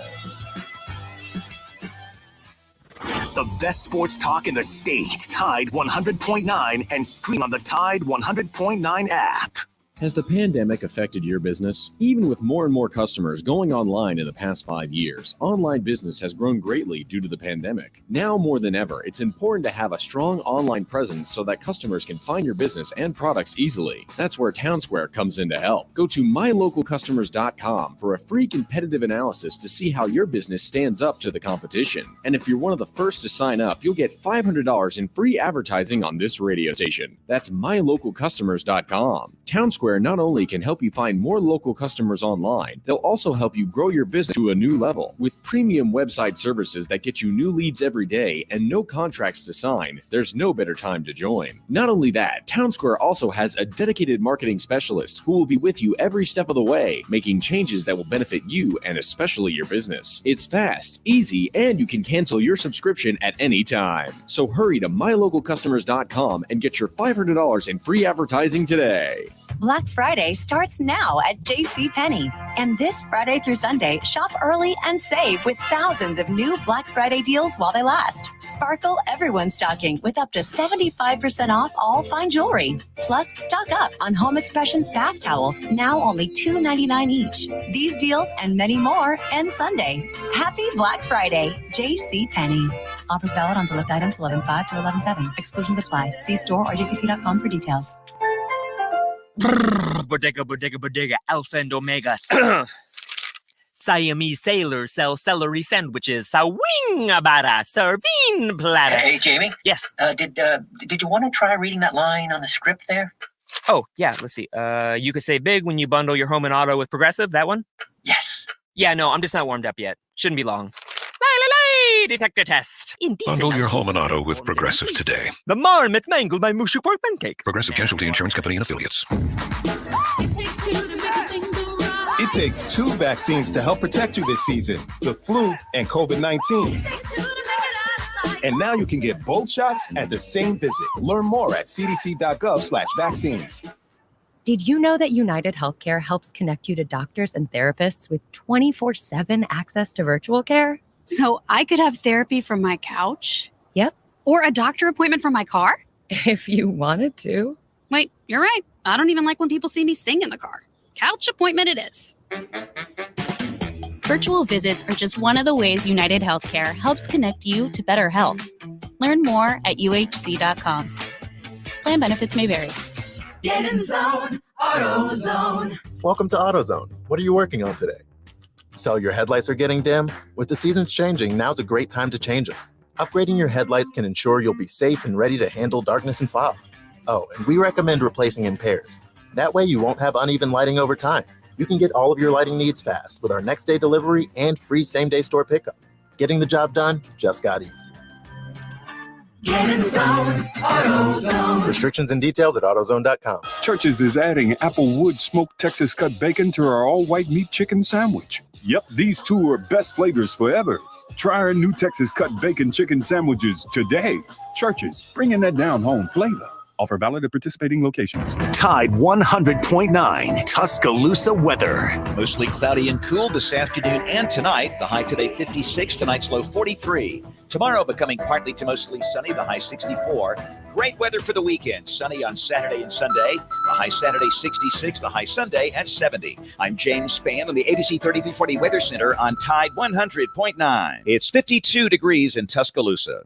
The best sports talk in the state. Tide 100.9 and stream on the Tide 100.9 app. Has the pandemic affected your business? Even with more and more customers going online in the past 5 years, online business has grown greatly due to the pandemic. Now more than ever, it's important to have a strong online presence so that customers can find your business and products easily. That's where TownSquare comes in to help. Go to mylocalcustomers.com for a free competitive analysis to see how your business stands up to the competition. And if you're one of the first to sign up, you'll get $500 in free advertising on this radio station. That's mylocalcustomers.com. TownSquare not only can help you find more local customers online, they'll also help you grow your business to a new level. With premium website services that get you new leads every day and no contracts to sign, there's no better time to join. Not only that, TownSquare also has a dedicated marketing specialist who will be with you every step of the way, making changes that will benefit you and especially your business. It's fast, easy, and you can cancel your subscription at any time. So hurry to mylocalcustomers.com and get your $500 in free advertising today. Black Friday starts now at JCPenney. And this Friday through Sunday, shop early and save with thousands of new Black Friday deals while they last. Sparkle everyone's stocking with up to 75% off all fine jewelry. Plus, stock up on Home Expressions bath towels, now only $2.99 each. These deals and many more end Sunday. Happy Black Friday, JCPenney. Offers valid on select items 11/5 to 11/7. Exclusions apply. See store or jcp.com for details. Bodega, Alpha and Omega. Siamese sailors sell celery sandwiches. Sawing-a-bada, serving platter. Hey, Jamie? Yes? Did you want to try reading that line on the script there? Oh, yeah, let's see. You could save big when you bundle your home and auto with Progressive, that one? Yes. Yeah, no, I'm just not warmed up yet. Shouldn't be long. Detector test. Bundle your home and auto with Progressive today. The marmot mangled my mushy pork pancake. Progressive Casualty Insurance Company and Affiliates. It takes 2 vaccines to help protect you this season, the flu and COVID-19. And now you can get both shots at the same visit. Learn more at cdc.gov/vaccines. Did you know that United Healthcare helps connect you to doctors and therapists with 24/7 access to virtual care? So I could have therapy from my couch? Yep. Or a doctor appointment from my car? If you wanted to. Wait, you're right. I don't even like when people see me sing in the car. Couch appointment it is. Virtual visits are just one of the ways United Healthcare helps connect you to better health. Learn more at uhc.com. Plan benefits may vary. Get in zone, AutoZone. Welcome to AutoZone. What are you working on today? So your headlights are getting dim? With the seasons changing, now's a great time to change them. Upgrading your headlights can ensure you'll be safe and ready to handle darkness and fog. Oh, and we recommend replacing in pairs. That way you won't have uneven lighting over time. You can get all of your lighting needs fast with our next day delivery and free same-day store pickup. Getting the job done just got easier. Get in zone, AutoZone. Restrictions and details at AutoZone.com. Church's is adding Applewood smoked Texas cut bacon to our all-white meat chicken sandwich. Yep, these 2 are best flavors forever. Try our new Texas cut bacon chicken sandwiches today. Church's, bringing that down home flavor. Offer valid at participating locations. Tide 100.9 Tuscaloosa weather. Mostly cloudy and cool this afternoon and tonight. The high today 56, tonight's low 43. Tomorrow becoming partly to mostly sunny, the high 64. Great weather for the weekend. Sunny on Saturday and Sunday. The high Saturday 66, the high Sunday at 70. I'm James Spann on the ABC 3340 Weather Center on Tide 100.9. It's 52 degrees in Tuscaloosa.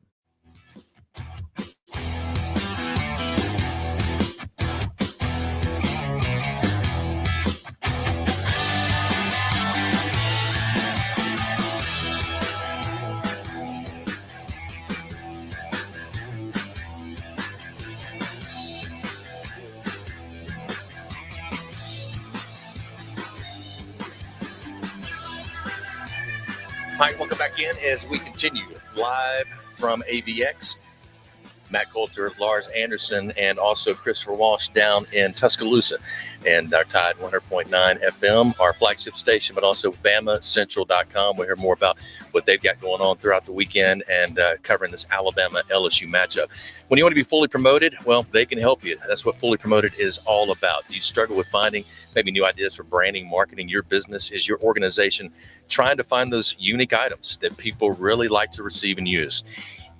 All right, welcome back in as we continue live from AVX. Matt Coulter, Lars Anderson, and also Christopher Walsh down in Tuscaloosa. And our Tide 100.9 FM, our flagship station, but also BamaCentral.com. We'll hear more about what they've got going on throughout the weekend and covering this Alabama-LSU matchup. When you want to be fully promoted, well, they can help you. That's what Fully Promoted is all about. Do you struggle with finding maybe new ideas for branding, marketing your business? Is your organization trying to find those unique items that people really like to receive and use?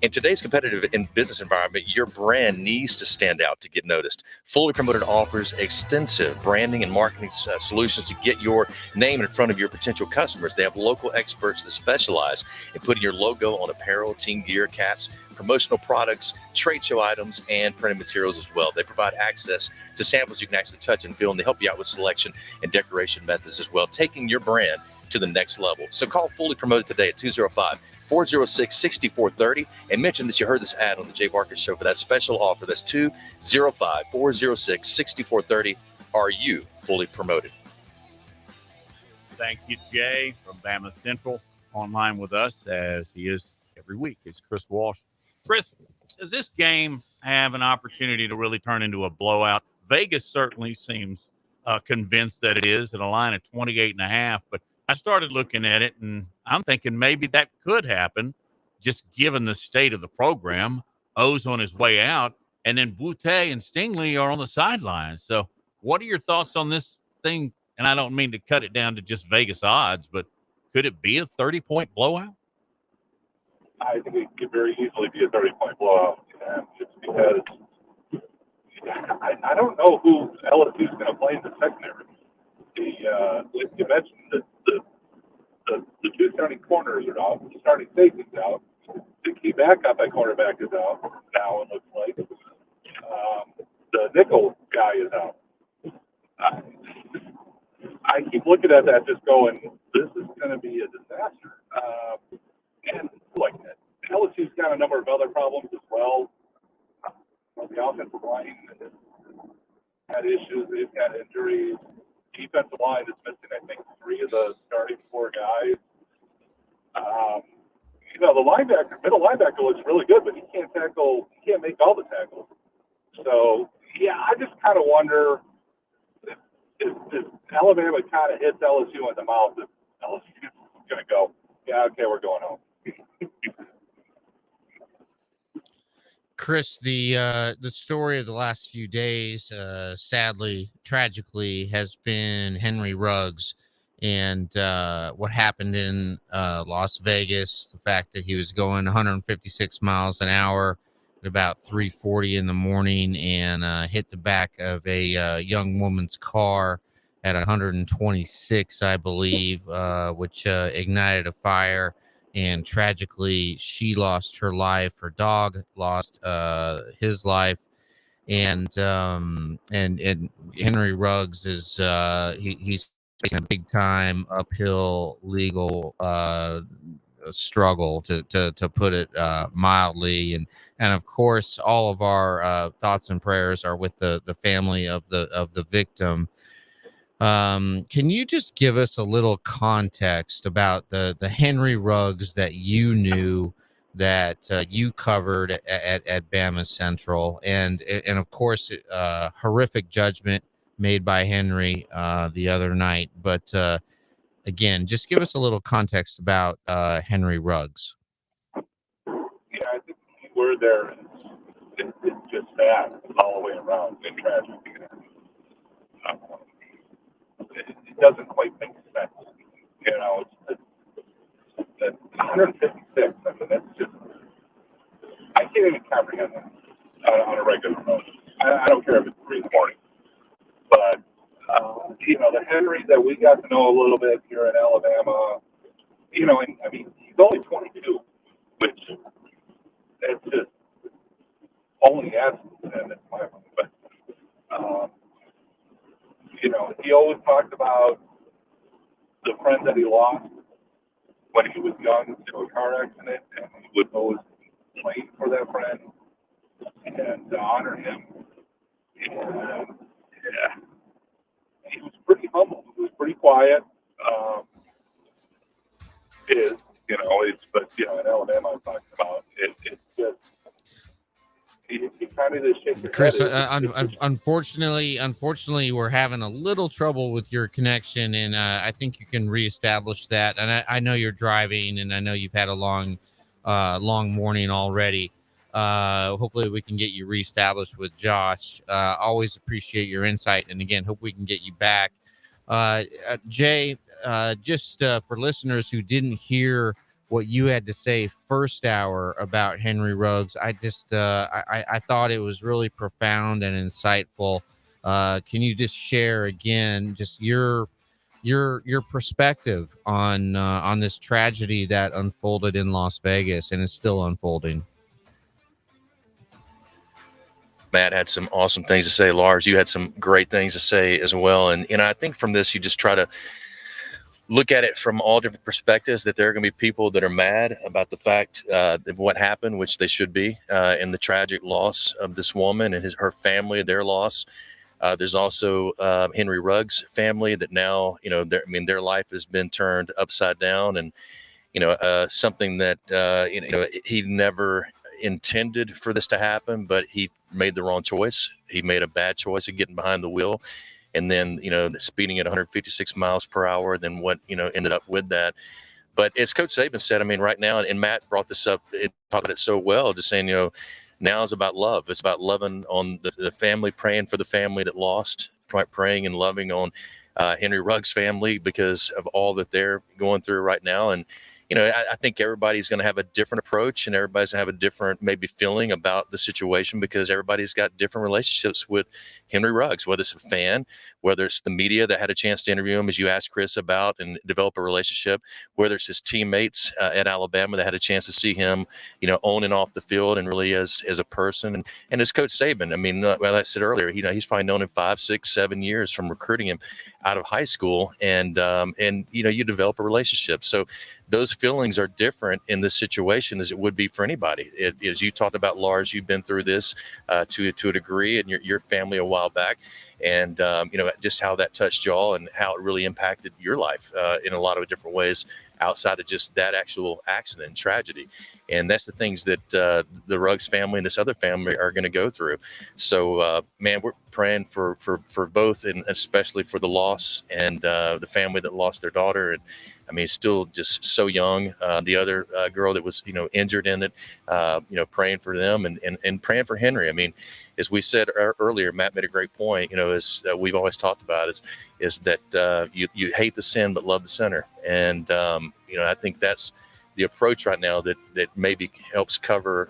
In today's competitive business environment, your brand needs to stand out to get noticed. Fully Promoted offers extensive branding and marketing solutions to get your name in front of your potential customers. They have local experts that specialize in putting your logo on apparel, team gear, caps, promotional products, trade show items, and printed materials as well. They provide access to samples you can actually touch and feel, and they help you out with selection and decoration methods as well, taking your brand to the next level. So call Fully Promoted today at 205-406-6430 and mention that you heard this ad on the Jay Barker Show for that special offer. That's 205-406-6430. Are you fully promoted? Thank you, Jay, from Bama Central, online with us as he is every week. It's Chris Walsh. Chris, does this game have an opportunity to really turn into a blowout? Vegas certainly seems convinced that it is at a line of 28.5, but I started looking at it, and I'm thinking maybe that could happen, just given the state of the program. O's on his way out, and then Boutte and Stingley are on the sidelines. So what are your thoughts on this thing? And I don't mean to cut it down to just Vegas odds, but could it be a 30-point blowout? I think it could very easily be a 30-point blowout. And it's because I don't know who LSU is going to play in the secondary. You mentioned that the two starting corners are out, the starting safety's out, the key backup at quarterback is out now, it looks like. The nickel guy is out. I keep looking at that just going, this is going to be a disaster. And like LSU's got a number of other problems as well. The offensive line has had issues, they've had injuries. Defensive line is missing, I think, 3 of the starting 4 guys. The middle linebacker looks really good, but he can't make all the tackles. So, yeah, I just kind of wonder if Alabama kind of hits LSU in the mouth, if LSU is going to go, yeah, okay, we're going home. Chris, the story of the last few days, sadly, tragically, has been Henry Ruggs and what happened in Las Vegas, the fact that he was going 156 miles an hour at about 3:40 in the morning and hit the back of a young woman's car at 126, I believe, which ignited a fire. And tragically, she lost her life. Her dog lost his life, and Henry Ruggs is he's facing a big time uphill legal struggle, to put it mildly. And of course, all of our thoughts and prayers are with the family of the victim. Can you just give us a little context about the Henry Ruggs that you knew, that you covered at Bama Central, and of course, horrific judgment made by Henry the other night. But again, just give us a little context about Henry Ruggs. Yeah, I think we're there. It's just bad all the way around and tragic. It doesn't quite make sense. It's 156. I mean, that's just, I can't even comprehend that on a regular road. I don't care if it's 3 in the morning. But, the Henry that we got to know a little bit here in Alabama, and I mean, he's only 22, which it's just only adds to him in my mind. But, he always talked about the friend that he lost when he was young to a car accident, and he would always complain for that friend and honor him. And he was pretty humble. He was pretty quiet. But in Alabama, I'm talking about it's just. He kind of just shakes your Chris, head. unfortunately, we're having a little trouble with your connection, and I think you can reestablish that. And I know you're driving, and I know you've had a long morning already. Hopefully, we can get you reestablished with Josh. Always appreciate your insight, and again, hope we can get you back. Jay, just for listeners who didn't hear what you had to say first hour about Henry Ruggs. I just I thought it was really profound and insightful. Can you just share again just your perspective on this tragedy that unfolded in Las Vegas and is still unfolding? Matt had some awesome things to say. Lars, you had some great things to say as well. And I think from this, you just try to look at it from all different perspectives, that there are going to be people that are mad about the fact of what happened, which they should be, and the tragic loss of this woman and her family, their loss. There's also Henry Ruggs' family that now, their life has been turned upside down, and, something that, he never intended for this to happen, but he made the wrong choice. He made a bad choice of getting behind the wheel, and then, speeding at 156 miles per hour, then what, ended up with that. But as Coach Saban said, right now, and Matt brought this up, it talked about it so well, just saying, now is about love. It's about loving on the family, praying for the family that lost, praying and loving on Henry Ruggs' family because of all that they're going through right now. And, I think everybody's going to have a different approach, and everybody's going to have a different maybe feeling about the situation, because everybody's got different relationships with Henry Ruggs, whether it's a fan, whether it's the media that had a chance to interview him, as you asked Chris about, and develop a relationship, whether it's his teammates at Alabama that had a chance to see him, on and off the field, and really as a person. And as Coach Saban, well, I said earlier, he's probably known him 5, 6, 7 years from recruiting him out of high school, and you develop a relationship. So those feelings are different in this situation as it would be for anybody. As you talked about, Lars, you've been through this to a degree, and your family a while back, and just how that touched y'all and how it really impacted your life in a lot of different ways outside of just that actual accident and tragedy. And that's the things that the Ruggs family and this other family are going to go through. So, man, we're praying for both, and especially for the loss and the family that lost their daughter. And still just so young. The other girl that was, injured in it, praying for them and praying for Henry. As we said earlier, Matt made a great point, as we've always talked about, is that you hate the sin but love the sinner. And, I think that's the approach right now that maybe helps cover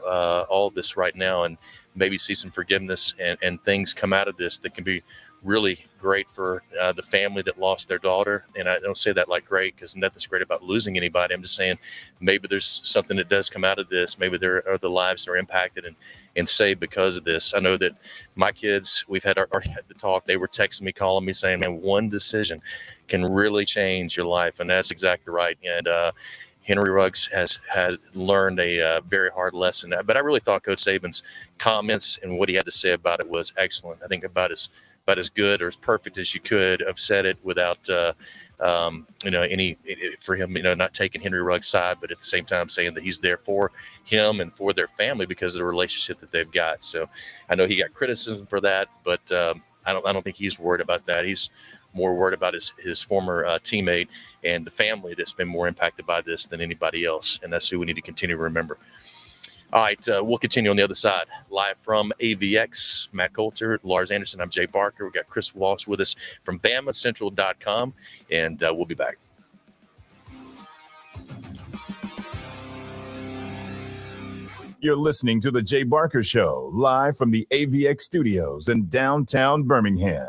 all of this right now, and maybe see some forgiveness and things come out of this that can be really great for the family that lost their daughter. And I don't say that like great, because nothing's great about losing anybody. I'm just saying maybe there's something that does come out of this. Maybe there are the lives that are impacted and saved because of this. I know that my kids, we've had the talk. They were texting me, calling me, saying, man, one decision can really change your life. And that's exactly right. And Henry Ruggs has learned a very hard lesson. But I really thought Coach Saban's comments and what he had to say about it was excellent. I think about as good or as perfect as you could have said it without, any for him, not taking Henry Ruggs' side, but at the same time saying that he's there for him and for their family because of the relationship that they've got. So I know he got criticism for that, but I don't think he's worried about that. He's more worried about his former teammate and the family that's been more impacted by this than anybody else. And that's who we need to continue to remember. All right, we'll continue on the other side. Live from AVX, Matt Coulter, Lars Anderson, I'm Jay Barker. We've got Chris Walsh with us from BamaCentral.com, and we'll be back. You're listening to The Jay Barker Show, live from the AVX studios in downtown Birmingham.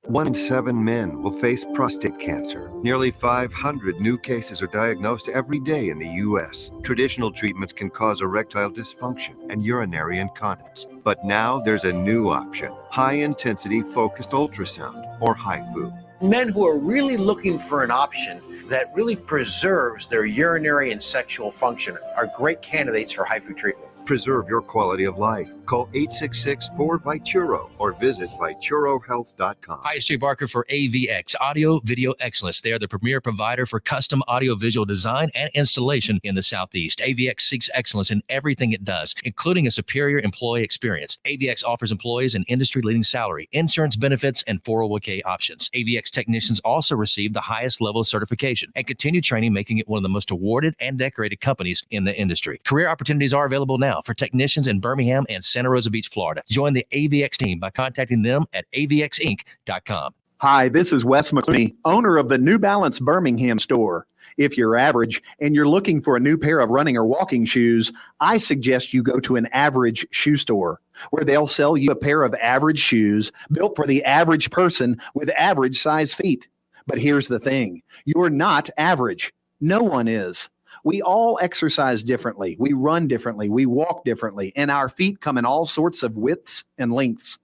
1 in 7 men will face prostate cancer. Nearly 500 new cases are diagnosed every day in the U.S. Traditional treatments can cause erectile dysfunction and urinary incontinence. But now there's a new option, high-intensity focused ultrasound, or HIFU. Men who are really looking for an option that really preserves their urinary and sexual function are great candidates for HIFU treatment. Preserve your quality of life. Call 866-4-VITURO or visit VituroHealth.com. Hi, it's Jay Barker for AVX, Audio Video Excellence. They are the premier provider for custom audio-visual design and installation in the Southeast. AVX seeks excellence in everything it does, including a superior employee experience. AVX offers employees an industry-leading salary, insurance benefits, and 401k options. AVX technicians also receive the highest level of certification and continue training, making it one of the most awarded and decorated companies in the industry. Career opportunities are available now for technicians in Birmingham and Santa Rosa Beach, Florida. Join the AVX team by contacting them at avxinc.com. Hi, this is Wes McClooney, owner of the New Balance Birmingham store. If you're average and you're looking for a new pair of running or walking shoes, I suggest you go to an average shoe store where they'll sell you a pair of average shoes built for the average person with average size feet. But here's the thing. You're not average. No one is. We all exercise differently. We run differently. We walk differently. And our feet come in all sorts of widths and lengths.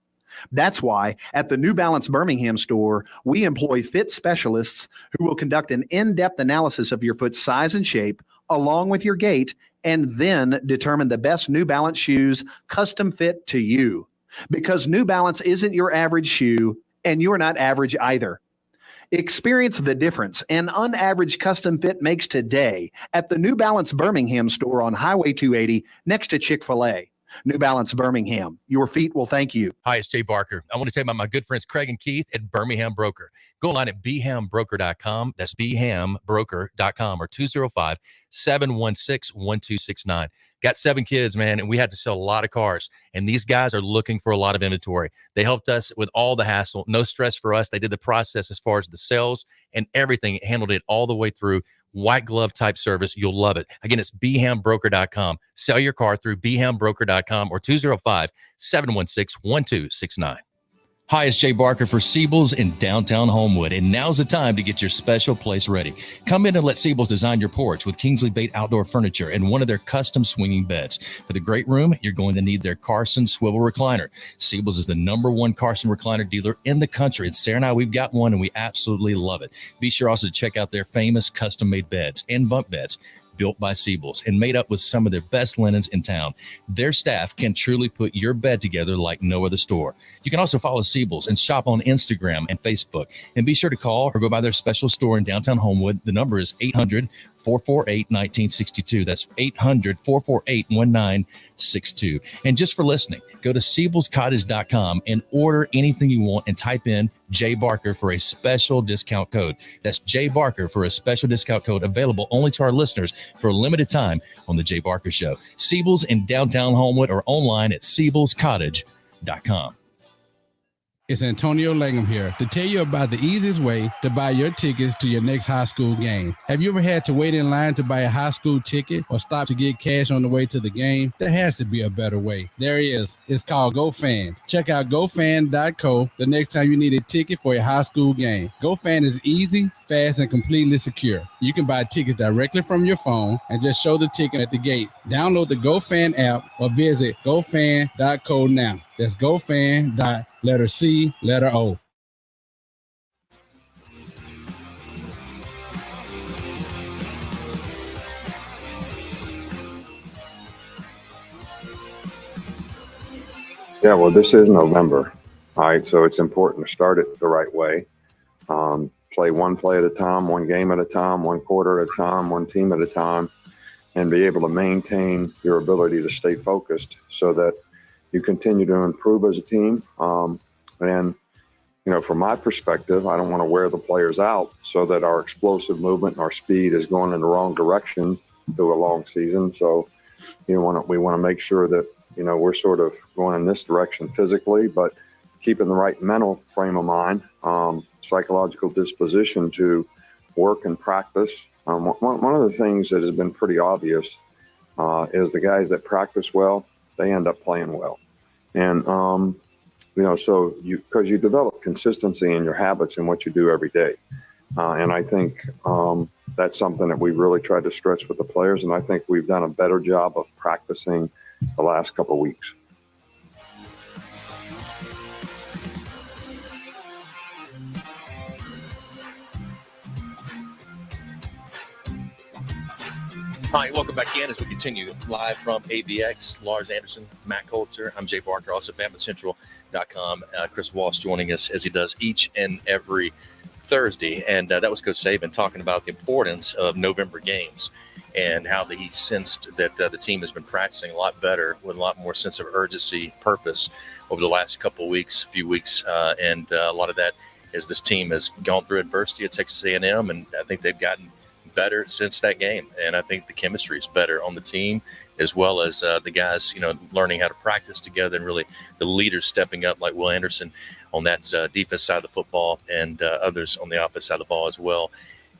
That's why at the New Balance Birmingham store, we employ fit specialists who will conduct an in-depth analysis of your foot's size and shape along with your gait and then determine the best New Balance shoes custom fit to you. Because New Balance isn't your average shoe and you're not average either. Experience the difference an unaverage custom fit makes today at the New Balance Birmingham store on Highway 280 next to Chick-fil-A. New Balance Birmingham. Your feet will thank you. Hi, it's Jay Barker. I want to tell you about my good friends Craig and Keith at Birmingham Broker. Go online at bhambroker.com. That's bhambroker.com or 205-716-1269. Got 7 kids, man, and we had to sell a lot of cars. And these guys are looking for a lot of inventory. They helped us with all the hassle. No stress for us. They did the process as far as the sales and everything. Handled it all the way through. White glove type service. You'll love it. Again, it's bhambroker.com. Sell your car through bhambroker.com or 205-716-1269. Hi, it's Jay Barker for Siebel's in downtown Homewood, and now's the time to get your special place ready. Come in and let Siebel's design your porch with Kingsley Bait outdoor furniture and one of their custom swinging beds. For the great room, you're going to need their Carson swivel recliner. Siebel's is the #1 Carson recliner dealer in the country, and Sarah and I, we've got one, and we absolutely love it. Be sure also to check out their famous custom-made beds and bunk beds built by Siebel's and made up with some of their best linens in town. Their staff can truly put your bed together like no other store. You can also follow Siebel's and shop on Instagram and Facebook. And be sure to call or go by their special store in downtown Homewood. The number is 800-448-1962. That's 800-448-1962. And just for listening, go to SiebelsCottage.com and order anything you want and type in Jay Barker for a special discount code. That's Jay Barker for a special discount code available only to our listeners for a limited time on The Jay Barker Show. Siebel's in downtown Homewood or online at SiebelsCottage.com. It's Antonio Langham here to tell you about the easiest way to buy your tickets to your next high school game. Have you ever had to wait in line to buy a high school ticket or stop to get cash on the way to the game? There has to be a better way. There is. It's called GoFan. Check out GoFan.co the next time you need a ticket for a high school game. GoFan is easy, fast, and completely secure. You can buy tickets directly from your phone and just show the ticket at the gate. Download the GoFan app or visit GoFan.co now. That's GoFan. Letter C, letter O. Yeah, well, this is November, all right? So it's important to start it the right way. Play one play at a time, one game at a time, one quarter at a time, one team at a time, and be able to maintain your ability to stay focused so that you continue to improve as a team. And, you know, from my perspective, I don't want to wear the players out so that our explosive movement and our speed is going in the wrong direction through a long season. So, we want to make sure that, you know, we're sort of going in this direction physically, but keeping the right mental frame of mind, psychological disposition to work and practice. One of the things that has been pretty obvious is the guys that practice well, they end up playing well. And, you know, so because you develop consistency in your habits and what you do every day. And I think that's something that we've really tried to stretch with the players. And I think we've done a better job of practicing the last couple of weeks. Hi, welcome back in as we continue live from AVX. Lars Anderson, Matt Coulter. I'm Jay Barker, also BamaCentral.com. Chris Walsh joining us as he does each and every Thursday. And that was Coach Saban talking about the importance of November games and how he sensed that the team has been practicing a lot better with a lot more sense of urgency, purpose over the last couple of weeks, few weeks. And a lot of that is this team has gone through adversity at Texas A&M, and I think they've gotten better since that game. And I think the chemistry is better on the team, as well as the guys, you know, learning how to practice together, and really the leaders stepping up like Will Anderson on that defense side of the football, and others on the offense side of the ball as well.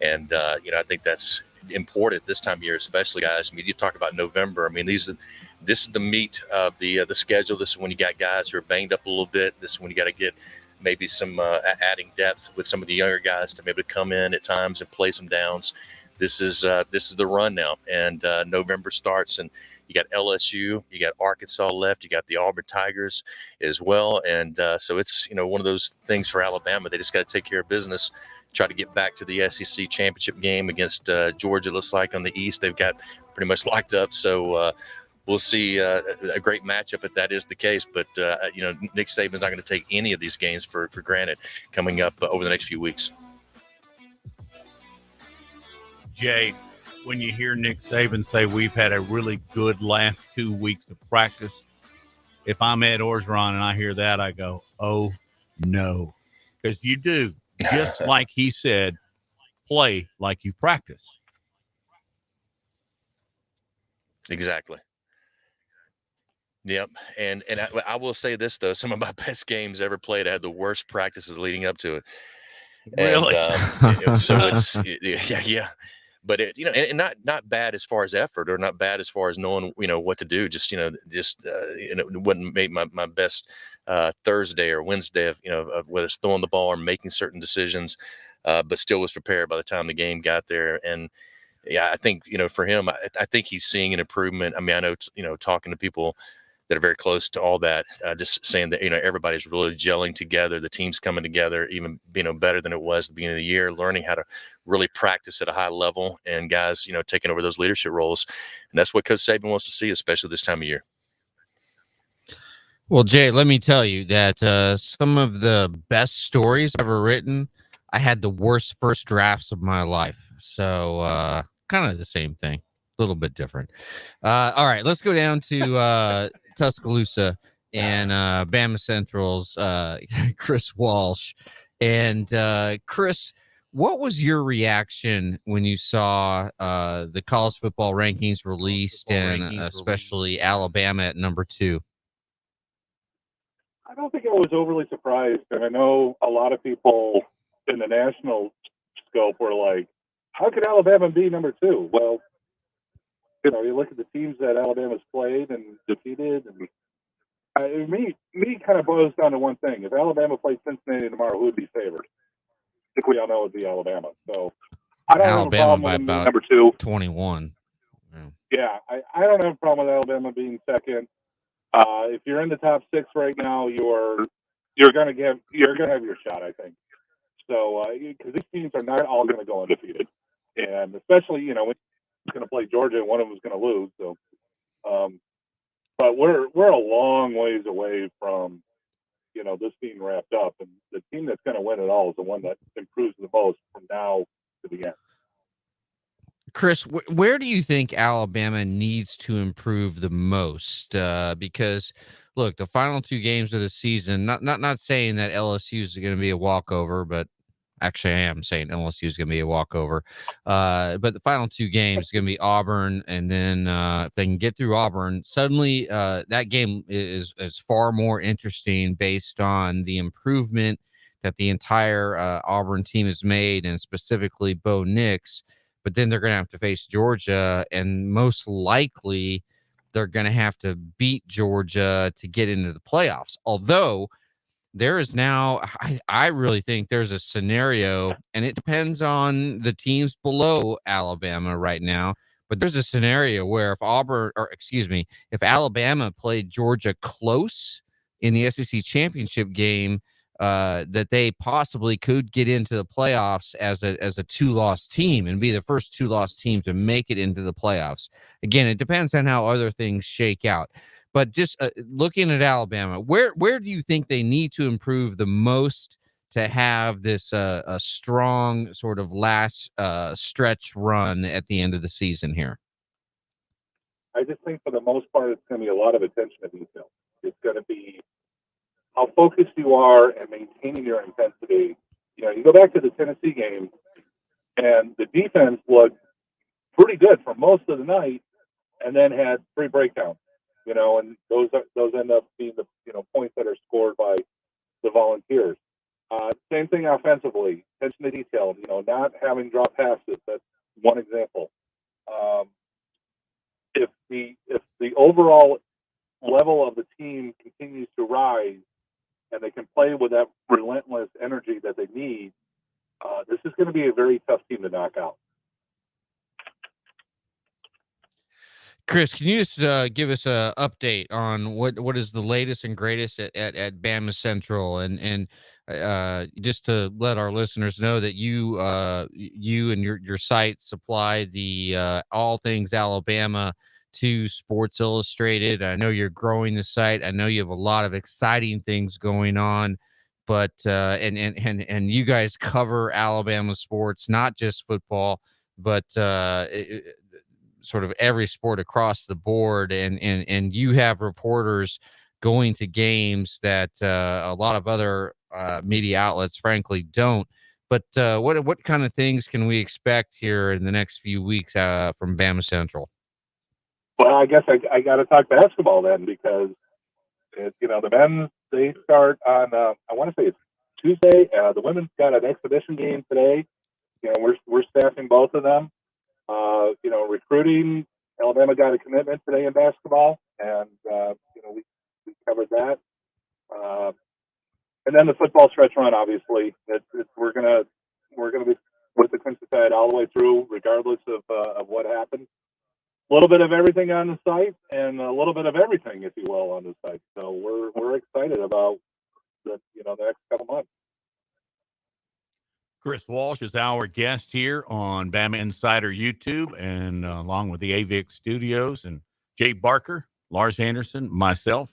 And I think that's important this time of year, especially guys. I mean, you talk about November. I mean, this is the meat of the schedule. This is when you got guys who are banged up a little bit. This is when you got to get maybe some adding depth with some of the younger guys to maybe come in at times and play some downs. This is the run now, and November starts, and you got LSU, you got Arkansas left, you got the Auburn Tigers as well, and so it's one of those things for Alabama. They just got to take care of business, try to get back to the SEC championship game against Georgia. Looks like on the East they've got pretty much locked up, so we'll see a great matchup if that is the case. But Nick Saban's not going to take any of these games for granted coming up over the next few weeks. Jay, when you hear Nick Saban say we've had a really good last 2 weeks of practice, if I'm Ed Orgeron and I hear that, I go, oh, no. Because you do, just like he said, play like you practice. Exactly. Yep. And I will say this, though. Some of my best games ever played, I had the worst practices leading up to it. Really? And, so it's, yeah. But and not bad as far as effort, or not bad as far as knowing, what to do. Just, it wouldn't make my best Thursday or Wednesday of whether it's throwing the ball or making certain decisions, but still was prepared by the time the game got there. And yeah, I think, for him, I think he's seeing an improvement. I mean, I know, talking to people that are very close to all that, just saying that, everybody's really gelling together. The team's coming together, even, better than it was at the beginning of the year, learning how to really practice at a high level, and guys, taking over those leadership roles. And that's what Coach Saban wants to see, especially this time of year. Well, Jay, let me tell you that some of the best stories ever written, I had the worst first drafts of my life. So kind of the same thing, a little bit different. All right, let's go down to Tuscaloosa and Bama Central's Chris Walsh. And Chris, what was your reaction when you saw the college football rankings released, especially Alabama at number 2? I don't think I was overly surprised, and I know a lot of people in the national scope were like, how could Alabama be number 2? Well, you look at the teams that Alabama's played and defeated, and me kind of boils down to one thing. If Alabama played Cincinnati tomorrow, who would be favored? I think we all know it would be Alabama. So I don't have a problem with them being number 2. 21. Yeah, I don't have a problem with Alabama being second. If you're in the top 6 right now, you're gonna have your shot, I think. So because these teams are not all going to go undefeated, and especially when you're going to play Georgia and one of them is going to lose. So, but we're a long ways away from this being wrapped up, and the team that's going to win it all is the one that improves the most from now to the end. Chris, where do you think Alabama needs to improve the most? Because look, the final 2 games of the season, not saying that LSU is going to be a walkover, but actually I am saying LSU is going to be a walkover. But the final 2 games is going to be Auburn, and then if they can get through Auburn, suddenly that game is far more interesting based on the improvement that the entire Auburn team has made, and specifically Bo Nix. But then they're going to have to face Georgia, and most likely they're going to have to beat Georgia to get into the playoffs. Although there is now, I really think there's a scenario, and it depends on the teams below Alabama right now, but there's a scenario where if Alabama played Georgia close in the SEC championship game, that they possibly could get into the playoffs as a 2-loss team and be the first 2-loss team to make it into the playoffs. Again, it depends on how other things shake out. But just looking at Alabama, where do you think they need to improve the most to have this a strong sort of last stretch run at the end of the season here? I just think for the most part, it's going to be a lot of attention to detail. It's going to be how focused you are and maintaining your intensity. You go back to the Tennessee game, and the defense looked pretty good for most of the night, and then had 3 breakdowns. And those end up being the points that are scored by the Volunteers. Same thing offensively. attention to detail, not having drop passes. That's one example. If the overall level of the team continues to rise and they can play with that relentless energy that they need, this is going to be a very tough team to knock out. Chris, can you just give us an update on what is the latest and greatest at Bama Central, and just to let our listeners know that you and your site supply the all things Alabama to Sports Illustrated. I know you're growing the site. I know you have a lot of exciting things going on, but and you guys cover Alabama sports, not just football, but sort of every sport across the board, and you have reporters going to games that a lot of other media outlets frankly don't. But what kind of things can we expect here in the next few weeks from Bama Central? Well, I guess I got to talk basketball then, because the men, they start on I want to say it's Tuesday. The women's got an exhibition game today. We're staffing both of them. Recruiting, Alabama got a commitment today in basketball, and we covered that. And then the football stretch run, obviously, we're gonna be with the Crimson Tide all the way through, regardless of what happens. A little bit of everything on the site, and a little bit of everything, if you will, on the site. So we're excited about the next couple months. Chris Walsh is our guest here on BamaInsider YouTube, and along with the AVX Studios, and Jay Barker, Lars Anderson, myself.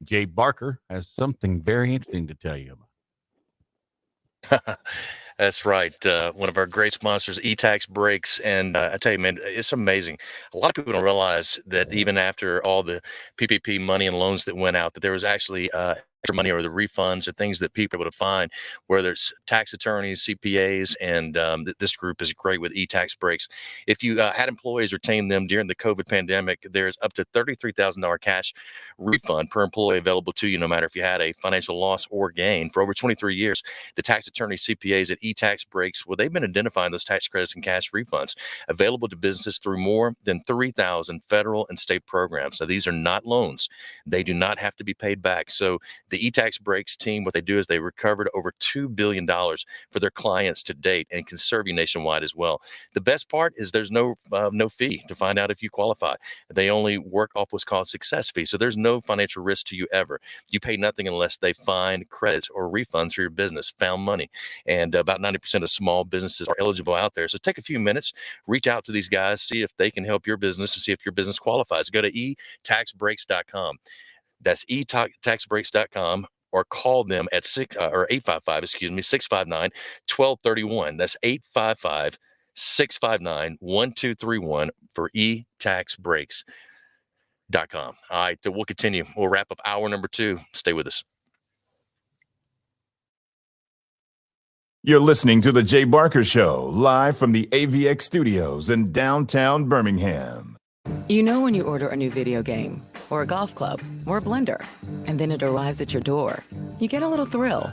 Jay Barker has something very interesting to tell you about. That's right. One of our great sponsors, E-Tax Brakes. And I tell you, man, it's amazing. A lot of people don't realize that even after all the PPP money and loans that went out, that there was actually extra money or the refunds or things that people are able to find, whether it's tax attorneys, CPAs, and this group is great with E-Tax Brakes. If you had employees retain them during the COVID pandemic, there's up to $33,000 cash refund per employee available to you, no matter if you had a financial loss or gain. For over 23 years, the tax attorney CPAs at E-Tax Brakes, well, they've been identifying those tax credits and cash refunds available to businesses through more than 3,000 federal and state programs. So these are not loans. They do not have to be paid back. So the E-Tax Brakes team, what they do is they recovered over $2 billion for their clients to date, and can serve you nationwide as well. The best part is there's no fee to find out if you qualify. They only work off what's called success fee. So there's no financial risk to you ever. You pay nothing unless they find credits or refunds for your business, found money. And about 90% of small businesses are eligible out there. So take a few minutes, reach out to these guys, see if they can help your business, and see if your business qualifies. Go to etaxbrakes.com. That's etaxbrakes.com, or call them at 659-1231. That's 855-659-1231 for etaxbrakes.com. All right, we'll continue. We'll wrap up hour number 2. Stay with us. You're listening to The Jay Barker Show, live from the AVX Studios in downtown Birmingham. You know when you order a new video game, or a golf club, or a blender, and then it arrives at your door, you get a little thrill.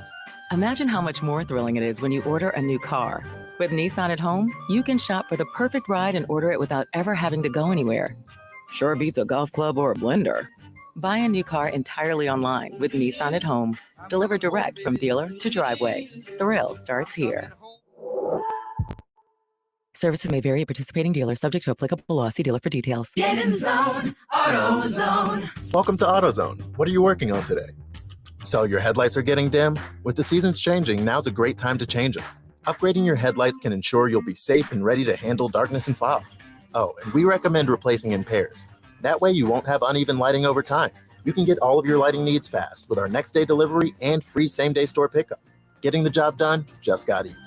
Imagine how much more thrilling it is when you order a new car. With Nissan at home, you can shop for the perfect ride and order it without ever having to go anywhere. Sure beats a golf club or a blender. Buy a new car entirely online with Nissan at home. Delivered direct from dealer to driveway. Thrill starts here. Services may vary at participating dealers, subject to applicable law. See dealer for details. Get in the zone, AutoZone. Welcome to AutoZone. What are you working on today? So your headlights are getting dim? With the seasons changing, now's a great time to change them. Upgrading your headlights can ensure you'll be safe and ready to handle darkness and fog. Oh, and we recommend replacing in pairs. That way you won't have uneven lighting over time. You can get all of your lighting needs fast with our next day delivery and free same-day store pickup. Getting the job done just got easier.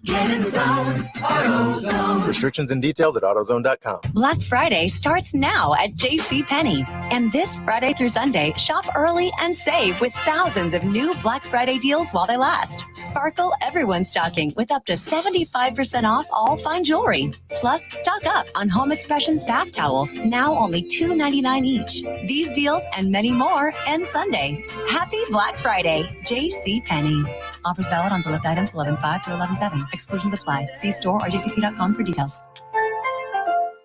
Get in the zone, AutoZone. Restrictions and details at AutoZone.com. Black Friday starts now at JCPenney. And this Friday through Sunday, shop early and save with thousands of new Black Friday deals while they last. Sparkle everyone's stocking with up to 75% off all fine jewelry. Plus, stock up on Home Expressions bath towels, now only $2.99 each. These deals and many more end Sunday. Happy Black Friday, JCPenney. Offers valid on select items 11/5 through 11/7. Exclusions apply. See store or jcp.com for details.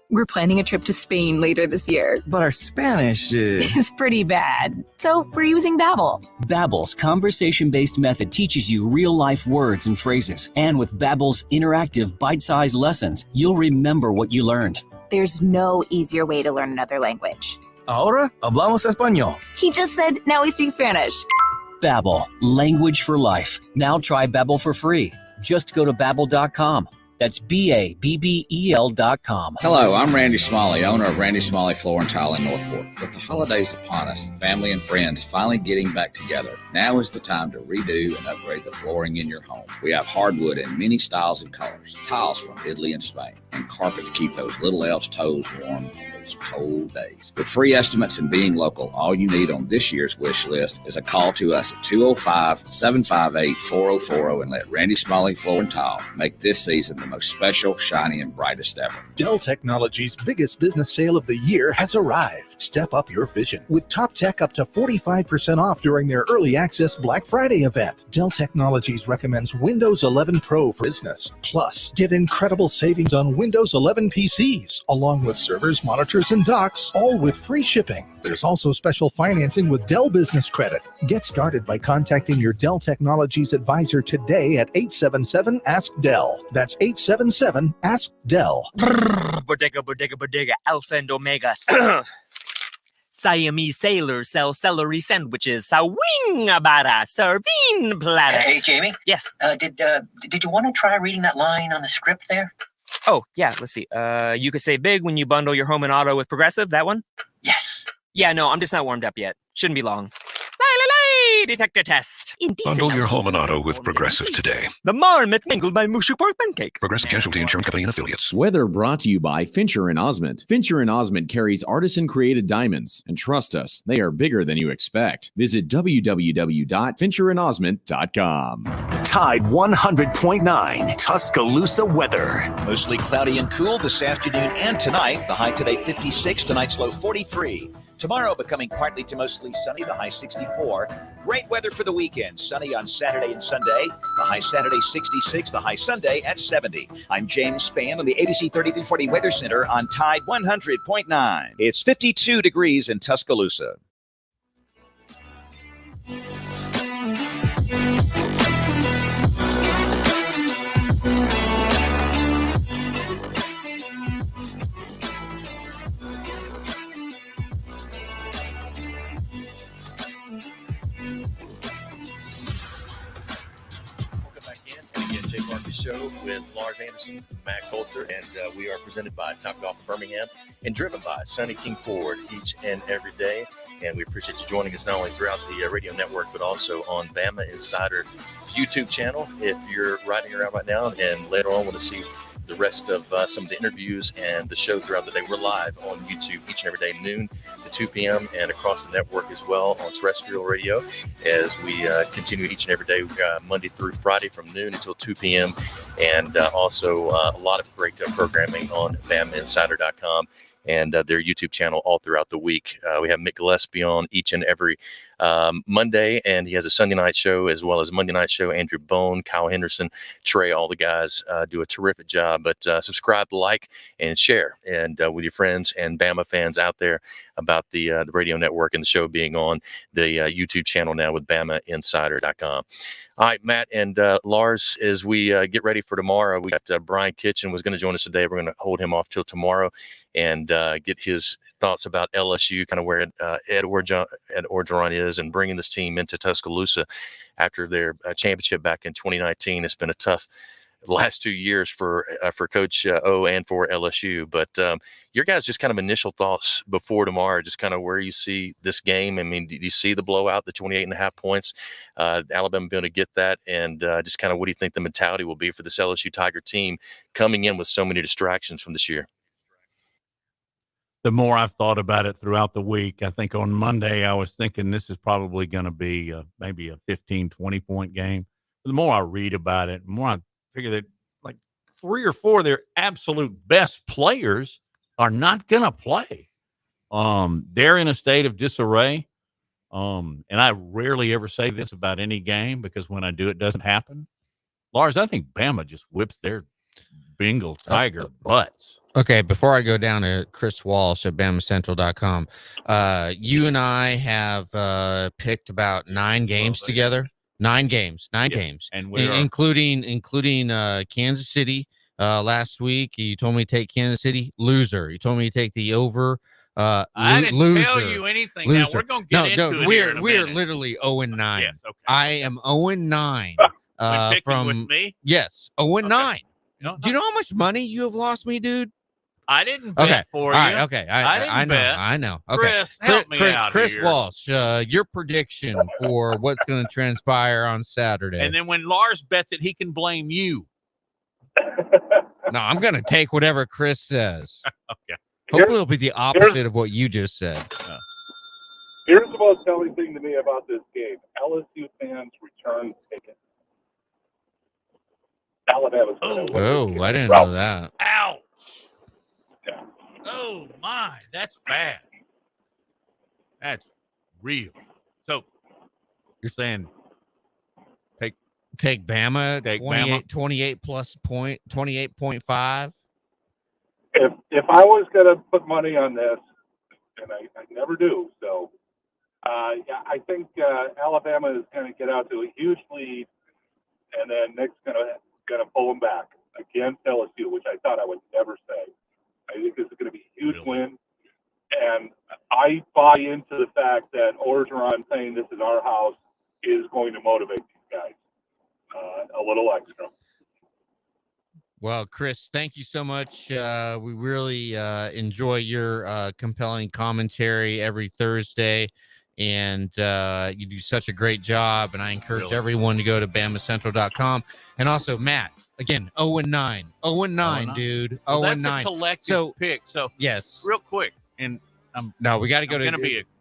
We're planning a trip to Spain later this year. But our Spanish is pretty bad. So we're using Babbel. Babbel's conversation-based method teaches you real-life words and phrases. And with Babbel's interactive, bite-sized lessons, you'll remember what you learned. There's no easier way to learn another language. Ahora hablamos español. He just said, now we speak Spanish. Babbel, language for life. Now try Babbel for free. Just go to Babbel.com. That's BABBEL.com. Hello, I'm Randy Smalley, owner of Randy Smalley Floor and Tile in Northport. With the holidays upon us, family and friends finally getting back together, now is the time to redo and upgrade the flooring in your home. We have hardwood in many styles and colors, tiles from Italy and Spain, and carpet to keep those little elves' toes warm on those cold days. With free estimates and being local, all you need on this year's wish list is a call to us at 205-758-4040 and let Randy Smalley Floor and Tile make this season the most special, shiny, and brightest ever. Dell Technologies' biggest business sale of the year has arrived. Step up your vision with top tech up to 45% off during their early access Black Friday event. Dell Technologies recommends Windows 11 Pro for business. Plus, get incredible savings on Windows 11 PCs, along with servers, monitors, and docks, all with free shipping. There's also special financing with Dell Business Credit. Get started by contacting your Dell Technologies advisor today at 877-ASK-DELL. That's 877-ASK-DELL. Bodega, Alpha and Omega. Siamese sailors sell celery sandwiches. Sawing-a-bara, serving platter. Hey, Jamie? Yes? Did you want to try reading that line on the script there? Oh, yeah, let's see. You could say big when you bundle your home and auto with Progressive, that one? Yes. Yeah, no, I'm just not warmed up yet. Shouldn't be long. Detector test. Bundle your home and auto with Progressive today. The marmot mingled by Mushu pork pancake. Progressive Casualty Insurance Company and Affiliates. Weather brought to you by Fincher and Osmond. Fincher and Osmond carries artisan-created diamonds. And trust us, they are bigger than you expect. Visit www.fincherandosmond.com. Tide 100.9 Tuscaloosa weather. Mostly cloudy and cool this afternoon and tonight. The high today 56, tonight's low 43. Tomorrow becoming partly to mostly sunny, the high 64. Great weather for the weekend. Sunny on Saturday and Sunday. The high Saturday 66, the high Sunday at 70. I'm James Spann on the ABC 3340 Weather Center on Tide 100.9. It's 52 degrees in Tuscaloosa. Show with Lars Anderson, Matt Coulter, and we are presented by Topgolf Birmingham and driven by Sonny King Ford each and every day. And we appreciate you joining us not only throughout the radio network, but also on Bama Insider YouTube channel. If you're riding around right now and later on want to see the rest of some of the interviews and the show throughout the day, we're live on YouTube each and every day, noon to 2 p.m. and across the network as well on terrestrial radio as we continue each and every day, Monday through Friday from noon until 2 p.m. And also a lot of great programming on BamaInsider.com and their YouTube channel all throughout the week. We have Mick Gillespie on each and every Monday, and he has a Sunday night show as well as Monday night show. Andrew Bone, Kyle Henderson, Trey, all the guys do a terrific job. But subscribe, like, and share, and with your friends and Bama fans out there about the radio network and the show being on the YouTube channel now with BamaInsider.com. All right, Matt and Lars, as we get ready for tomorrow, we got Brian Kitchen was going to join us today. We're going to hold him off till tomorrow and get his thoughts about LSU, kind of where Ed Orgeron is and bringing this team into Tuscaloosa after their championship back in 2019. It's been a tough last 2 years for Coach O and for LSU. But your guys, just kind of initial thoughts before tomorrow, just kind of where you see this game. I mean, do you see the blowout, the 28.5 points, Alabama being able to get that? And just kind of what do you think the mentality will be for this LSU Tiger team coming in with so many distractions from this year? The more I've thought about it throughout the week, I think on Monday I was thinking this is probably going to be maybe a 15, 20-point game. But the more I read about it, the more I figure that like 3 or 4 of their absolute best players are not going to play. They're in a state of disarray. And I rarely ever say this about any game because when I do, it doesn't happen. Lars, I think Bama just whips their Bengal Tiger butts. Okay, before I go down to Chris Walsh at BamaCentral.com, you and I have picked about 9 games together. 9 games, and including Kansas City last week. You told me to take Kansas City, loser. You told me to take the over. I didn't tell you anything. Now we're gonna get into it. We're literally 0-9. Yes, okay. I am 0-9. Picking with me? Yes, 0-9. Okay. Do you know how much money you have lost me, dude? I didn't bet for you. All right, okay. I know. bet. I know. Okay. Chris, help me out Chris here. Walsh, your prediction for what's going to transpire on Saturday. And then when Lars bets it, he can blame you. No, I'm going to take whatever Chris says. Okay. Hopefully it'll be the opposite of what you just said. Here's the most telling thing to me about this game. LSU fans return tickets. Alabama's Oh, I didn't know that. Ouch. Yeah. Oh, my. That's bad. That's real. So, you're saying take Bama, take 28 plus point, 28.5. If I was going to put money on this, and I never do, so I think Alabama is going to get out to a huge lead, and then Nick's going to pull them back against LSU, which I thought I would never say. I think this is going to be a huge win, and I buy into the fact that Orgeron saying this is our house is going to motivate these guys a little extra. Well, Chris, thank you so much. We really enjoy your compelling commentary every Thursday, and you do such a great job. And I encourage everyone to go to BamaCentral.com. And also, Matt, again, 0-9, 0-9, dude, well, 0-9. That's a collective pick. So yes, real quick, and no, we got to go to.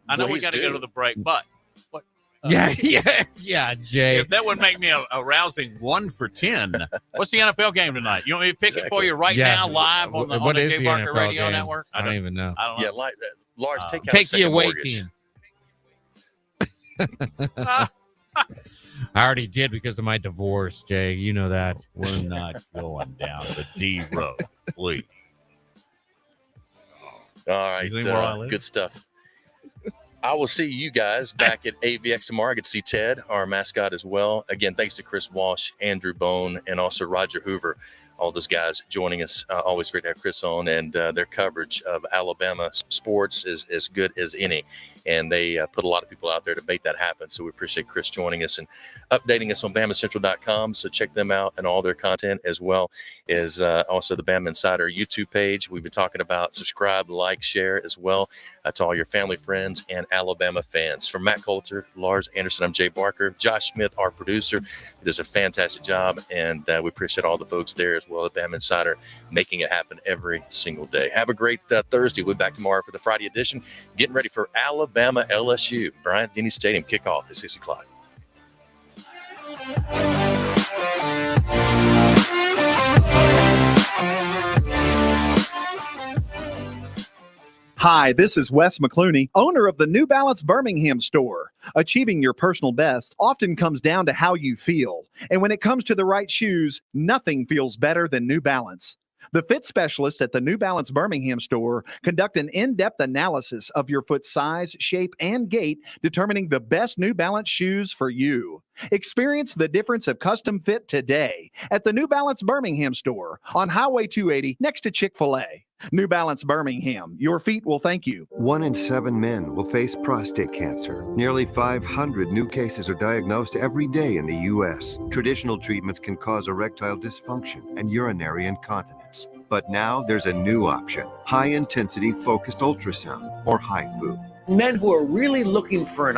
I know we got to go to the break, but what? Yeah, Jay. If that would make me a rousing 1 for 10, what's the NFL game tonight? You want me to pick it for you right now, live on the Jay Barker Radio Network? I don't even know. I don't know. Yeah, like Lars, take the away team. I already did because of my divorce, Jay. You know that. We're not going down the D road, please. All right, good stuff. I will see you guys back at AVX tomorrow. I get to see Ted, our mascot, as well. Again, thanks to Chris Walsh, Andrew Bone, and also Roger Hoover. All those guys joining us. Always great to have Chris on, and their coverage of Alabama sports is as good as any. And they put a lot of people out there to make that happen. So we appreciate Chris joining us and updating us on BamaCentral.com. So check them out and all their content, as well as also the Bama Insider YouTube page. We've been talking about subscribe, like, share as well to all your family, friends, and Alabama fans. From Matt Coulter, Lars Anderson, I'm Jay Barker. Josh Smith, our producer, does a fantastic job. And we appreciate all the folks there as well at Bama Insider making it happen every single day. Have a great Thursday. We'll be back tomorrow for the Friday edition. Getting ready for Alabama LSU. Bryant-Denny Stadium kickoff at 6 o'clock. Hi, this is Wes McClooney, owner of the New Balance Birmingham store. Achieving your personal best often comes down to how you feel. And when it comes to the right shoes, nothing feels better than New Balance. The fit specialists at the New Balance Birmingham store conduct an in-depth analysis of your foot size, shape, and gait, determining the best New Balance shoes for you. Experience the difference of custom fit today at the New Balance Birmingham store on Highway 280 next to Chick-fil-A. New Balance Birmingham, your feet will thank you. 1 in 7 men will face prostate cancer. Nearly 500 new cases are diagnosed every day in the U.S. Traditional treatments can cause erectile dysfunction and urinary incontinence. But now there's a new option, high-intensity focused ultrasound, or HIFU. Men who are really looking for an